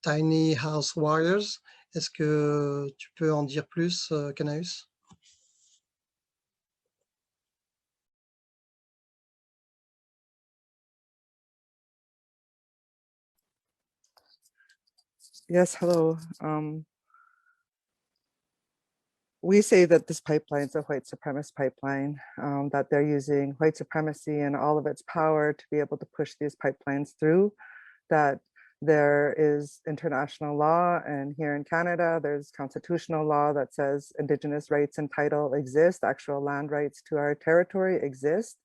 Tiny House Warriors. Est-ce que tu peux en dire plus, Canaus? Yes, hello. We say that this pipeline is a white supremacist pipeline, that they're using white supremacy and all of its power to be able to push these pipelines through, that there is international law, and here in Canada, there's constitutional law that says Indigenous rights and title exist, actual land rights to our territory exist,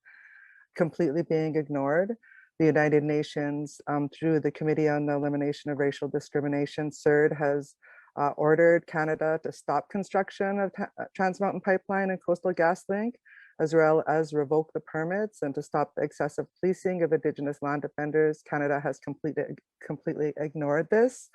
completely being ignored. The United Nations, through the Committee on the Elimination of Racial Discrimination, CERD, has ordered Canada to stop construction of Trans Mountain Pipeline and Coastal GasLink, as well as revoke the permits and to stop the excessive policing of Indigenous land defenders. Canada has completely ignored this.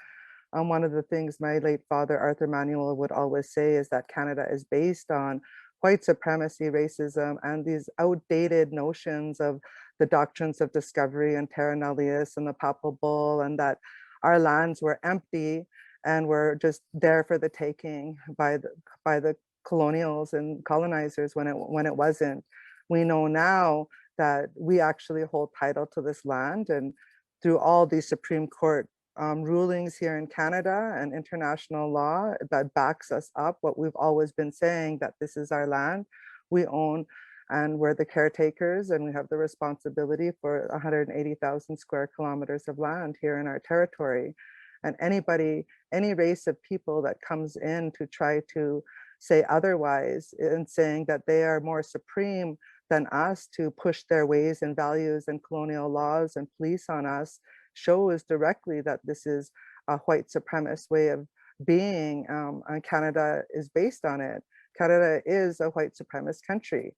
One of the things my late father, Arthur Manuel, would always say is that Canada is based on white supremacy, racism, and these outdated notions of the doctrines of discovery and terra nullius and the Papal Bull, and that our lands were empty and were just there for the taking by the colonials and colonizers when it wasn't. We know now that we actually hold title to this land, and through all these Supreme Court rulings here in Canada and international law that backs us up, what we've always been saying, that this is our land, we own, and we're the caretakers, and we have the responsibility for 180,000 square kilometers of land here in our territory. And anybody, any race of people that comes in to try to say otherwise and saying that they are more supreme than us to push their ways and values and colonial laws and police on us shows directly that this is a white supremacist way of being, and Canada is based on it. Canada is a white supremacist country.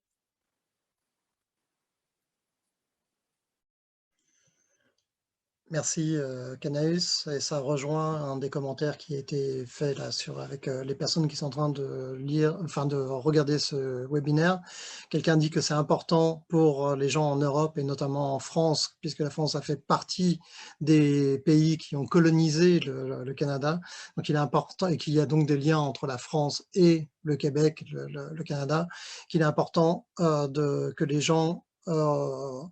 Merci Canaus, et ça rejoint un des commentaires qui a été fait là avec les personnes qui sont en train de lire, enfin de regarder ce webinaire. Quelqu'un dit que c'est important pour les gens en Europe et notamment en France, puisque la France a fait partie des pays qui ont colonisé le Canada. Donc il est important, et qu'il y a donc des liens entre la France et le Québec, le Canada, qu'il est important que les gens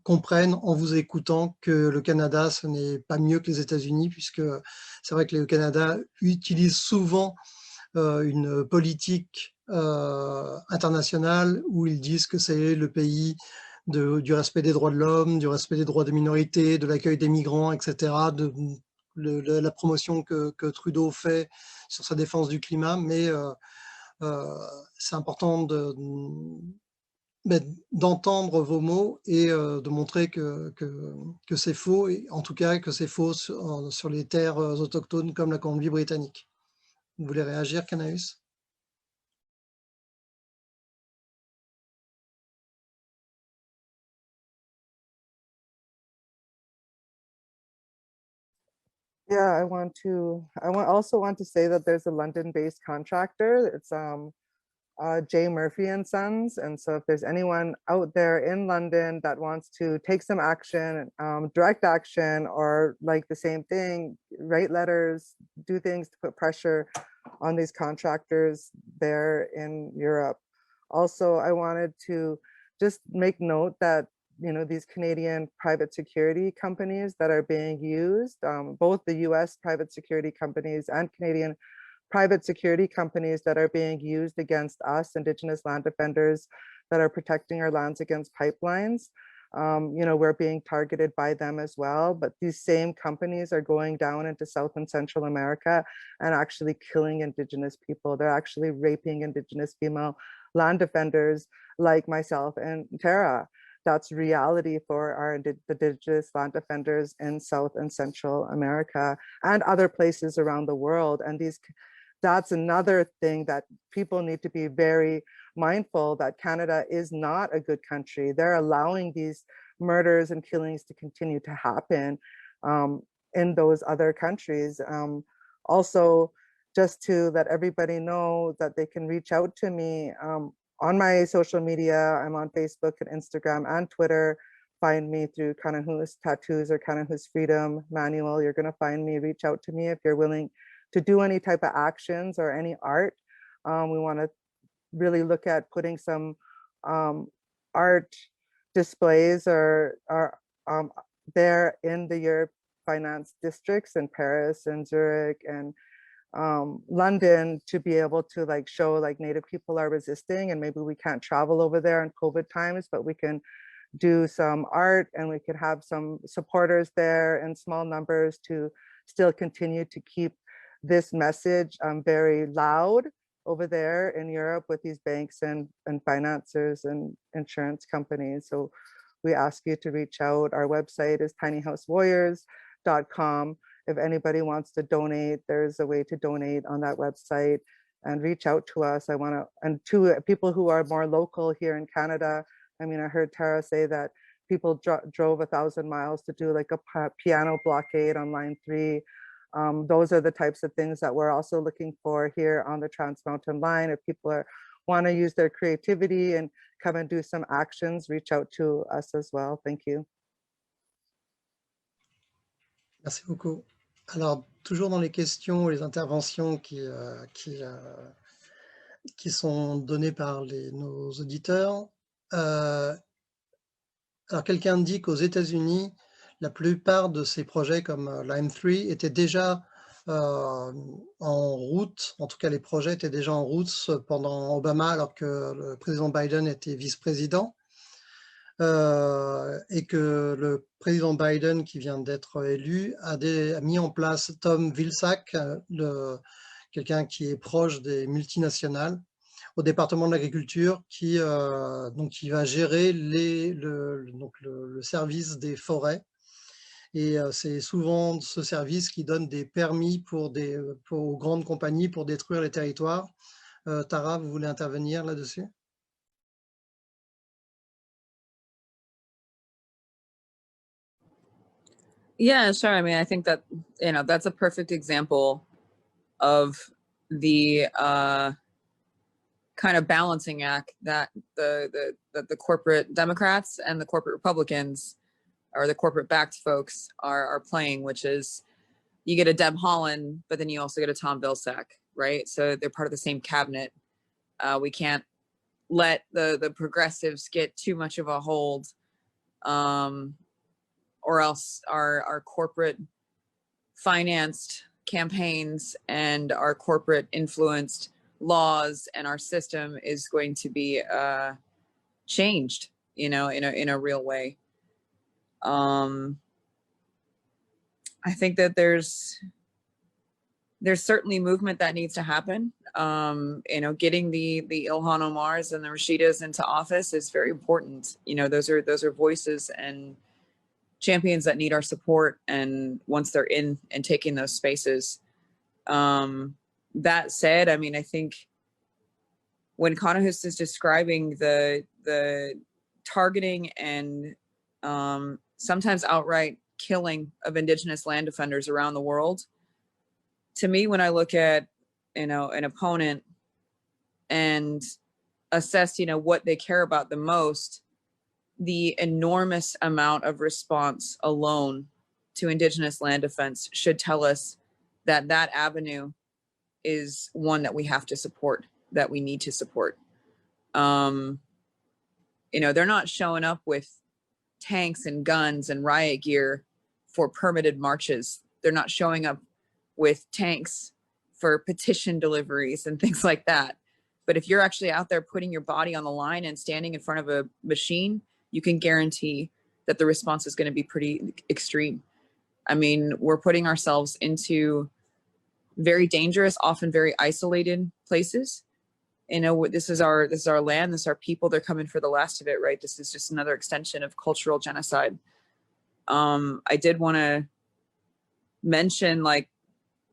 comprennent en vous écoutant que le Canada, ce n'est pas mieux que les États-Unis, puisque c'est vrai que le Canada utilise souvent une politique internationale où ils disent que c'est le pays du respect des droits de l'homme, du respect des droits des minorités, de l'accueil des migrants, etc., de la promotion que Trudeau fait sur sa défense du climat, mais c'est important d'entendre vos mots et de montrer que c'est faux, et en tout cas que c'est faux sur les terres autochtones comme la Colombie-Britannique. Vous voulez réagir, Canaus? Yeah, I also want to say that there's a London-based contractor. It's J. Murphy and Sons. And so if there's anyone out there in London that wants to take some action, direct action, or like the same thing, write letters, do things to put pressure on these contractors there in Europe. Also, I wanted to just make note that, you know, these Canadian private security companies that are being used, both the US private security companies and Canadian private security companies that are being used against us, Indigenous land defenders that are protecting our lands against pipelines. You know, we're being targeted by them as well, but these same companies are going down into South and Central America and actually killing Indigenous people. They're actually raping Indigenous female land defenders like myself and Tara. That's reality for our Indigenous land defenders in South and Central America and other places around the world. And that's another thing that people need to be very mindful, that Canada is not a good country. They're allowing these murders and killings to continue to happen in those other countries. Also, just to let everybody know that they can reach out to me on my social media. I'm on Facebook and Instagram and Twitter. Find me through Kanahus Tattoos or Kanahus Freedom Manual. You're gonna find me, reach out to me if you're willing to do any type of actions or any art. We want to really look at putting some art displays or there in the Europe finance districts in Paris and Zurich and London, to be able to like show like Native people are resisting, and maybe we can't travel over there in COVID times, but we can do some art and we could have some supporters there in small numbers to still continue to keep this message very loud over there in Europe with these banks and financiers and insurance companies. So we ask you to reach out. Our website is tinyhousewarriors.com. If anybody wants to donate, there's a way to donate on that website, and reach out to us. I want to, and to people who are more local here in Canada. I mean, I heard Tara say that people drove 1,000 miles to do like a piano blockade on line 3. Those are the types of things that we're also looking for here on the Trans Mountain Line. If people want to use their creativity and come and do some actions, reach out to us as well. Thank you. Merci beaucoup. Alors, toujours dans les questions ou les interventions qui sont données par nos auditeurs. Alors, quelqu'un dit qu'aux États-Unis, la plupart de ces projets comme Line 3 étaient déjà en route, en tout cas les projets étaient déjà en route pendant Obama, alors que le président Biden était vice-président, et que le président Biden, qui vient d'être élu, a mis en place Tom Vilsack, quelqu'un qui est proche des multinationales, au département de l'agriculture, qui va gérer le service des forêts. Et c'est souvent ce service qui donne des permis aux grandes compagnies pour détruire les territoires. Tara, vous voulez intervenir là-dessus? Yeah, sure. I mean, I think that, you know, that's a perfect example of the kind of balancing act that the corporate Democrats and the corporate Republicans, or the corporate backed folks, are playing, which is you get a Deb Haaland, but then you also get a Tom Vilsack, right? So they're part of the same cabinet. We can't let the progressives get too much of a hold, or else our corporate financed campaigns and our corporate influenced laws and our system is going to be changed, you know, in a real way. I think that there's certainly movement that needs to happen. You know, getting the Ilhan Omars and the Rashidas into office is very important. You know, those are voices and champions that need our support. And once they're in and taking those spaces, that said, I mean, I think when Kanahus is describing the targeting and sometimes outright killing of Indigenous land defenders around the world, to me, when I look at, you know, an opponent and assess, you know, what they care about the most, the enormous amount of response alone to Indigenous land defense should tell us that that avenue is one that we have to support, that we need to support. You know, they're not showing up with tanks and guns and riot gear for permitted marches. They're not showing up with tanks for petition deliveries and things like that. But if you're actually out there putting your body on the line and standing in front of a machine, you can guarantee that the response is going to be pretty extreme. I mean, we're putting ourselves into very dangerous, often very isolated places. You know, this is our land, this is our people. They're coming for the last of it, right? This is just another extension of cultural genocide. I did want to mention like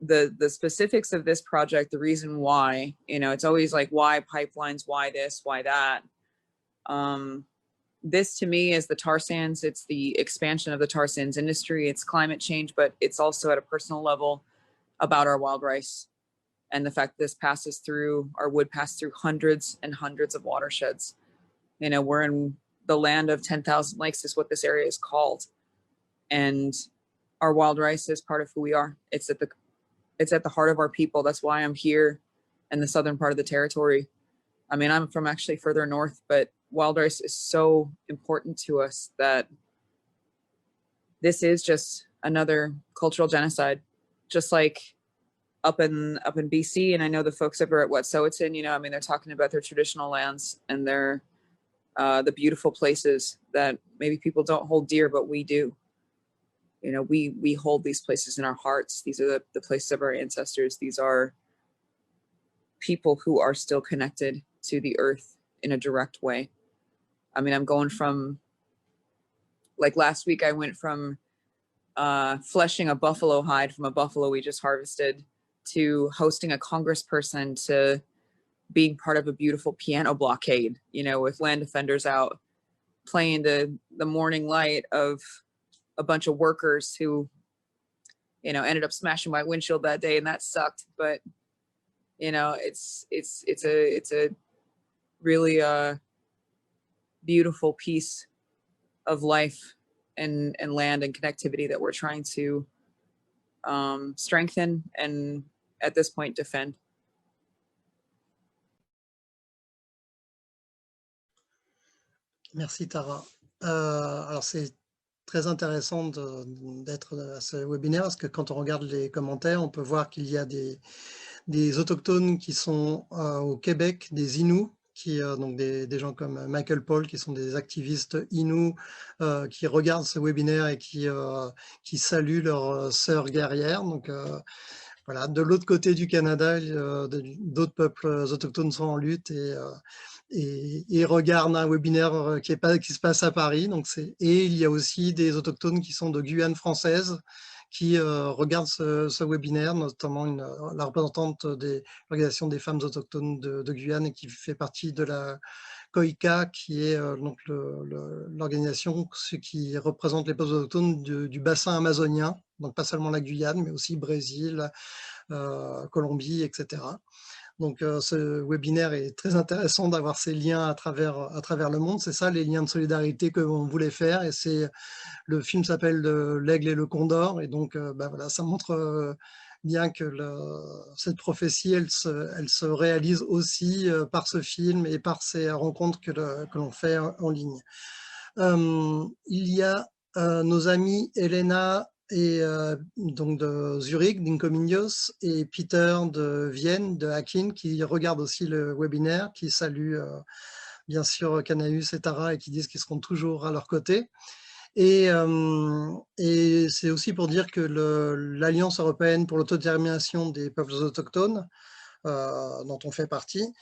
the specifics of this project, the reason why. You know, it's always like, why pipelines, why this, why that. This to me is the tar sands. It's the expansion of the tar sands industry. It's climate change, but it's also at a personal level about our wild rice and the fact this passes through, or would pass through, hundreds and hundreds of watersheds. You know, we're in the land of 10,000 lakes is what this area is called. And our wild rice is part of who we are. It's at the heart of our people. That's why I'm here in the southern part of the territory. I mean, I'm from actually further north, but wild rice is so important to us that this is just another cultural genocide, just like up in BC. And I know the folks over at Wet'suwet'en, you know, I mean, they're talking about their traditional lands and their the beautiful places that maybe people don't hold dear, but we do. You know, we hold these places in our hearts. These are the places of our ancestors. These are people who are still connected to the earth in a direct way. I mean, I'm going from, like last week, I went from fleshing a buffalo hide from a buffalo we just harvested to hosting a congressperson to being part of a beautiful piano blockade, you know, with land defenders out playing the morning light of a bunch of workers who, you know, ended up smashing my windshield that day, and that sucked. But, you know, it's a really beautiful piece of life and land and connectivity that we're trying to strengthen and at this point defend. Merci Tara. Alors c'est très intéressant d'être à ce webinaire parce que quand on regarde les commentaires, on peut voir qu'il y a des autochtones qui sont au Québec, des Inuits, donc des gens comme Michael Paul, qui sont des activistes Inuits, qui regardent ce webinaire et qui saluent leurs sœurs guerrières. Donc voilà, de l'autre côté du Canada, d'autres peuples autochtones sont en lutte et regardent un webinaire qui se passe à Paris. Donc et il y a aussi des autochtones qui sont de Guyane française qui regardent ce webinaire, notamment la représentante de l'Organisation des femmes autochtones de Guyane et qui fait partie de la COICA, qui est donc l'organisation qui représente les peuples autochtones du bassin amazonien, donc pas seulement la Guyane, mais aussi Brésil, Colombie, etc. Donc ce webinaire est très intéressant d'avoir ces liens à travers le monde. C'est ça les liens de solidarité que l'on voulait faire. Et le film s'appelle L'Aigle et le Condor. Et donc voilà, ça montre bien que cette prophétie, elle se réalise aussi par ce film et par ces rencontres que l'on fait en ligne. Il y a nos amis Elena et donc de Zurich, d'Incominhos, et Peter de Vienne, de Hacking, qui regardent aussi le webinaire, qui saluent bien sûr Canaeus et Tara et qui disent qu'ils seront toujours à leur côté. Et c'est aussi pour dire que l'Alliance européenne pour l'autodétermination des peuples autochtones, dont on fait partie,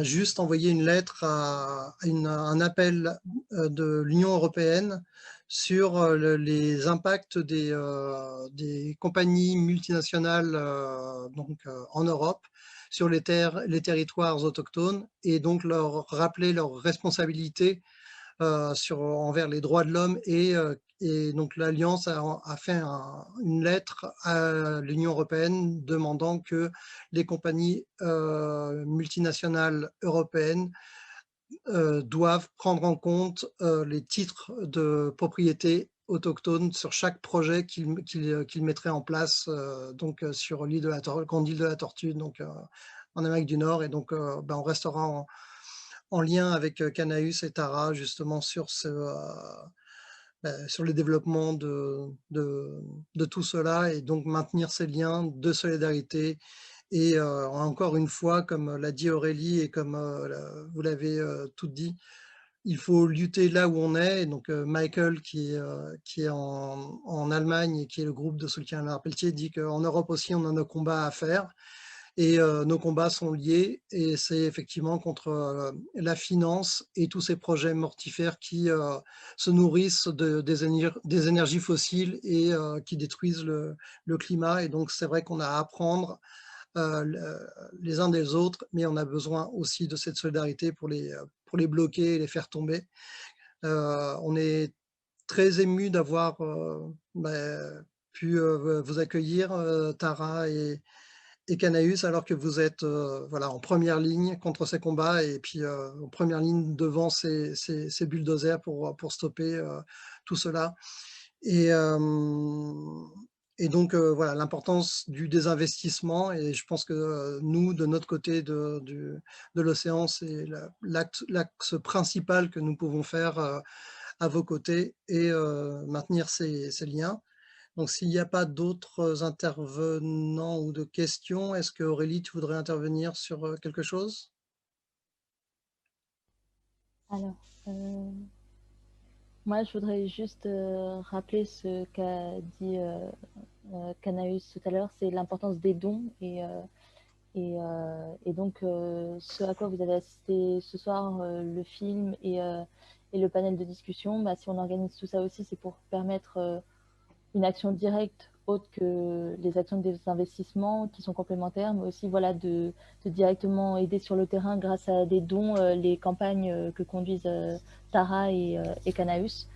juste envoyé une lettre un appel de l'Union européenne sur les impacts des compagnies multinationales en Europe sur les territoires autochtones, et donc leur rappeler leur responsabilité envers les droits de l'homme et donc l'Alliance a fait une lettre à l'Union européenne demandant que les compagnies multinationales européennes doivent prendre en compte les titres de propriété autochtone sur chaque projet qu'ils mettraient en place donc sur l'île de la grande île de la Tortue, donc en Amérique du Nord. Et donc on restera en lien avec Canaeus et Tara justement sur sur le développement de tout cela, et donc maintenir ces liens de solidarité. Et encore une fois, comme l'a dit Aurélie et comme vous l'avez tout dit, il faut lutter là où on est. Et donc Michael, qui est en Allemagne et qui est le groupe de soutien à Léonard Peltier, dit qu'en Europe aussi, on a nos combats à faire. Et nos combats sont liés, et c'est effectivement contre la finance et tous ces projets mortifères qui se nourrissent des énergies fossiles et qui détruisent le climat. Et donc c'est vrai qu'on a à apprendre les uns des autres, mais on a besoin aussi de cette solidarité pour les bloquer et les faire tomber. On est très ému d'avoir pu vous accueillir, Tara et Canaeus, alors que vous êtes voilà, en première ligne contre ces combats, et puis en première ligne devant ces bulldozers pour stopper tout cela. Et donc, voilà, l'importance du désinvestissement. Et je pense que nous, de notre côté de l'océan, c'est l'axe principal que nous pouvons faire à vos côtés, et maintenir ces liens. Donc, s'il n'y a pas d'autres intervenants ou de questions, est-ce que Aurélie, tu voudrais intervenir sur quelque chose? Alors, moi, je voudrais juste rappeler ce qu'a dit Canaeus tout à l'heure, c'est l'importance des dons et donc ce à quoi vous avez assisté ce soir, le film et le panel de discussion, bah, si on organise tout ça aussi, c'est pour permettre une action directe autre que les actions de désinvestissement qui sont complémentaires, mais aussi voilà, de directement aider sur le terrain grâce à des dons, les campagnes que conduisent Tara et Canaeus.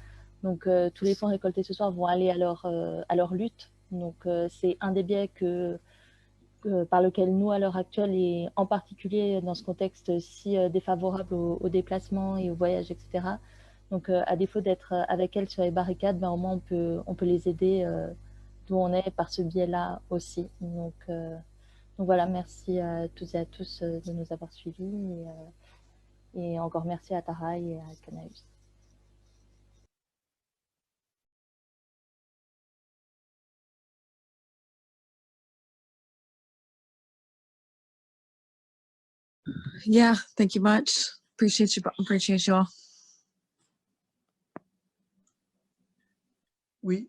Donc tous les fonds récoltés ce soir vont aller à leur lutte. Donc c'est un des biais par lequel nous, à l'heure actuelle, et en particulier dans ce contexte si défavorable aux déplacements et aux voyages, etc. Donc, à défaut d'être avec elles sur les barricades, ben, au moins on peut les aider d'où on est par ce biais-là aussi. Donc voilà, merci à toutes et à tous de nous avoir suivis, et encore merci à Tara et à Canaeus. Yeah, thank you much. Appreciate you all. Oui,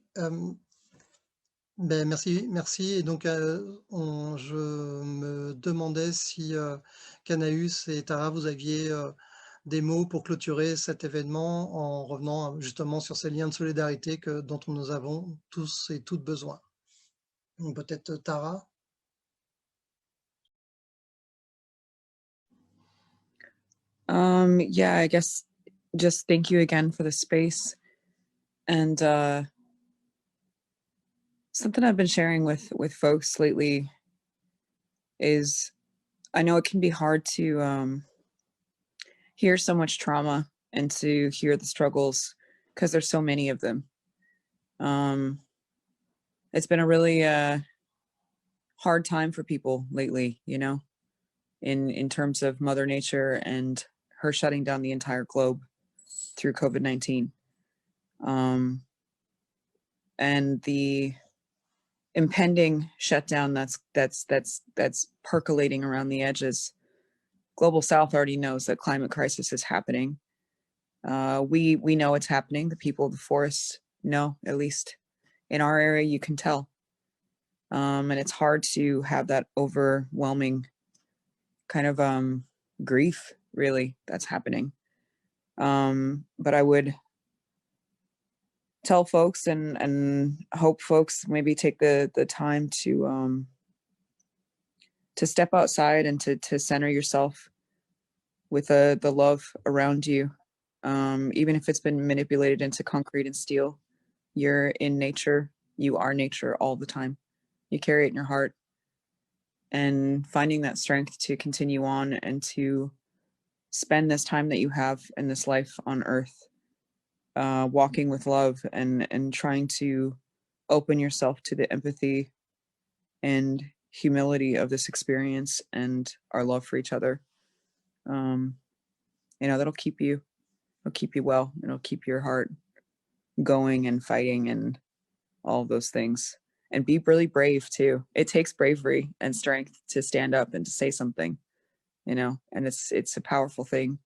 merci. Et donc, je me demandais si Canaeus et Tara, vous aviez des mots pour clôturer cet événement en revenant justement sur ces liens de solidarité dont nous avons tous et toutes besoin. Donc, peut-être Tara? Yeah, I guess just thank you again for the space. And something I've been sharing with folks lately is I know it can be hard to hear so much trauma and to hear the struggles because there's so many of them. It's been a really hard time for people lately, you know, in terms of Mother Nature and her shutting down the entire globe through COVID-19. And the impending shutdown that's percolating around the edges. Global South already knows that climate crisis is happening. We know it's happening. The people of the forest know, at least in our area, you can tell. And it's hard to have that overwhelming kind of grief, really, that's happening. But I would tell folks and hope folks maybe take the time to step outside and to center yourself with the love around you. even if it's been manipulated into concrete and steel. You're in nature. You are nature all the time. You carry it in your heart. And finding that strength to continue on and to spend this time that you have in this life on earth, walking with love and trying to open yourself to the empathy and humility of this experience and our love for each other. That'll keep you well, and it'll keep your heart going and fighting and all of those things. And be really brave too. It takes bravery and strength to stand up and to say something, and it's a powerful thing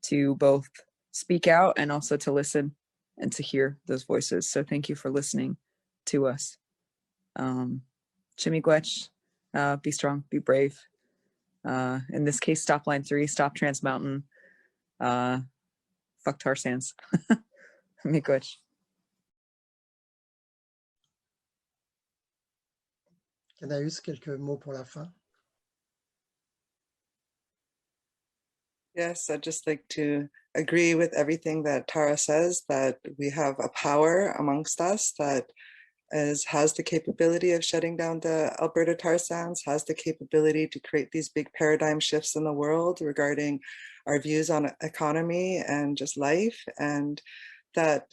to both speak out and also to listen and to hear those voices. So thank you for listening to us. Chimigwech, be strong, be brave. In this case, stop line 3, stop Trans Mountain, fuck tar sands. Miigwech. Canaeus, quelques mots pour la fin. Yes, I'd just like to agree with everything that Tara says, that we have a power amongst us that has the capability of shutting down the Alberta tar sands, has the capability to create these big paradigm shifts in the world regarding our views on economy and just life, and that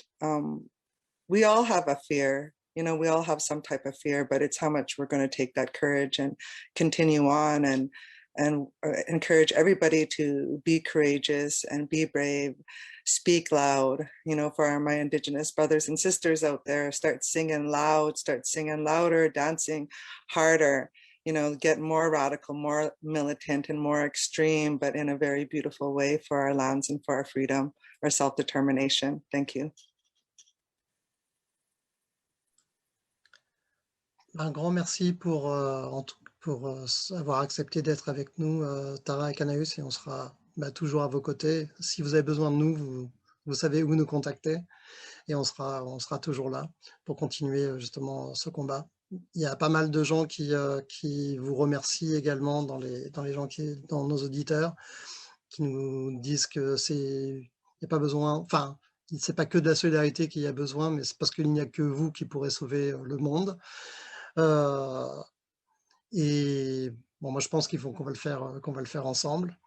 we all have a fear. We all have some type of fear, but it's how much we're going to take that courage and continue on and encourage everybody to be courageous and be brave, speak loud, for my Indigenous brothers and sisters out there, start singing loud, start singing louder, dancing harder, get more radical, more militant and more extreme, but in a very beautiful way for our lands and for our freedom, our self-determination. Thank you. Un grand merci pour avoir accepté d'être avec nous, Tara et Canaeus, et on sera toujours à vos côtés. Si vous avez besoin de nous, vous savez où nous contacter, et on sera toujours là pour continuer justement ce combat. Il y a pas mal de gens qui vous remercient également dans nos auditeurs, qui nous disent que il n'y a pas besoin, enfin, c'est pas que de la solidarité qu'il y a besoin, mais c'est parce qu'il n'y a que vous qui pourrez sauver le monde. Et bon, moi je pense qu'on va le faire ensemble.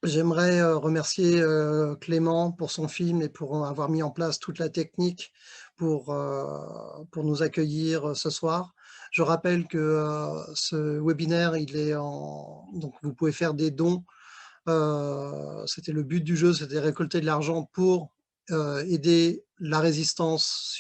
J'aimerais remercier Clément pour son film et pour avoir mis en place toute la technique pour nous accueillir ce soir. Je rappelle que ce webinaire, donc vous pouvez faire des dons. C'était le but du jeu, c'était récolter de l'argent pour aider la résistance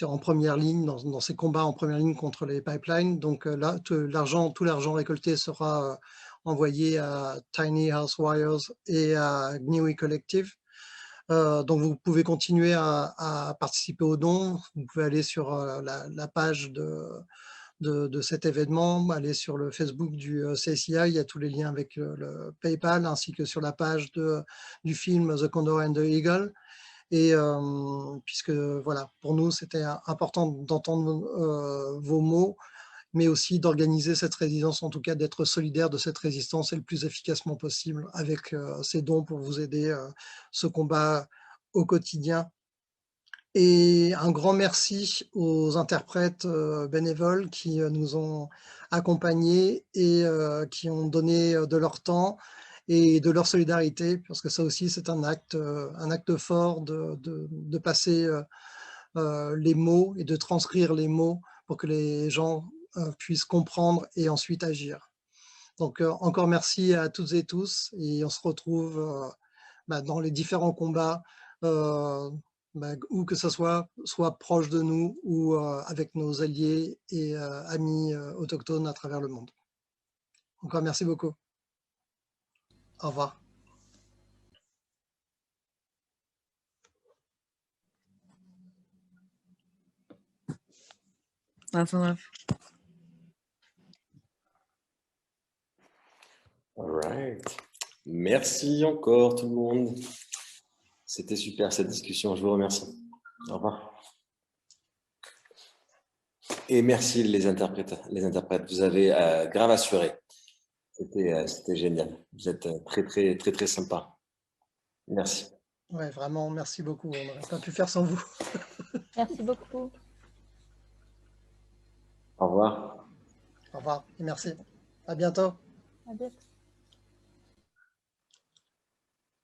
en première ligne, dans ces combats en première ligne contre les pipelines. Donc là, tout l'argent récolté sera envoyé à Tiny House Wires et à Gniwi Collective. Donc vous pouvez continuer à participer aux dons. Vous pouvez aller sur la page de cet événement, aller sur le Facebook du CSII, il y a tous les liens avec le PayPal, ainsi que sur la page du film The Condor and the Eagle. Et puisque voilà, pour nous, c'était important d'entendre vos mots, mais aussi d'organiser cette résistance, en tout cas d'être solidaire de cette résistance et le plus efficacement possible avec ces dons pour vous aider ce combat au quotidien. Et un grand merci aux interprètes bénévoles qui nous ont accompagnés et qui ont donné de leur temps et de leur solidarité, parce que ça aussi c'est un acte fort de passer les mots et de transcrire les mots pour que les gens puissent comprendre et ensuite agir. Donc encore merci à toutes et tous, et on se retrouve dans les différents combats, où que ce soit proche de nous ou avec nos alliés et amis autochtones à travers le monde. Encore merci beaucoup. Au revoir. Love and love. All right. Merci encore tout le monde. C'était super cette discussion, je vous remercie. Au revoir. Et merci les interprètes. Vous avez grave assuré. C'était génial. Vous êtes très, très, très, très sympa. Merci. Ouais, vraiment, merci beaucoup. On n'aurait pas pu faire sans vous. Merci beaucoup. Au revoir. Au revoir et merci. À bientôt. À bientôt.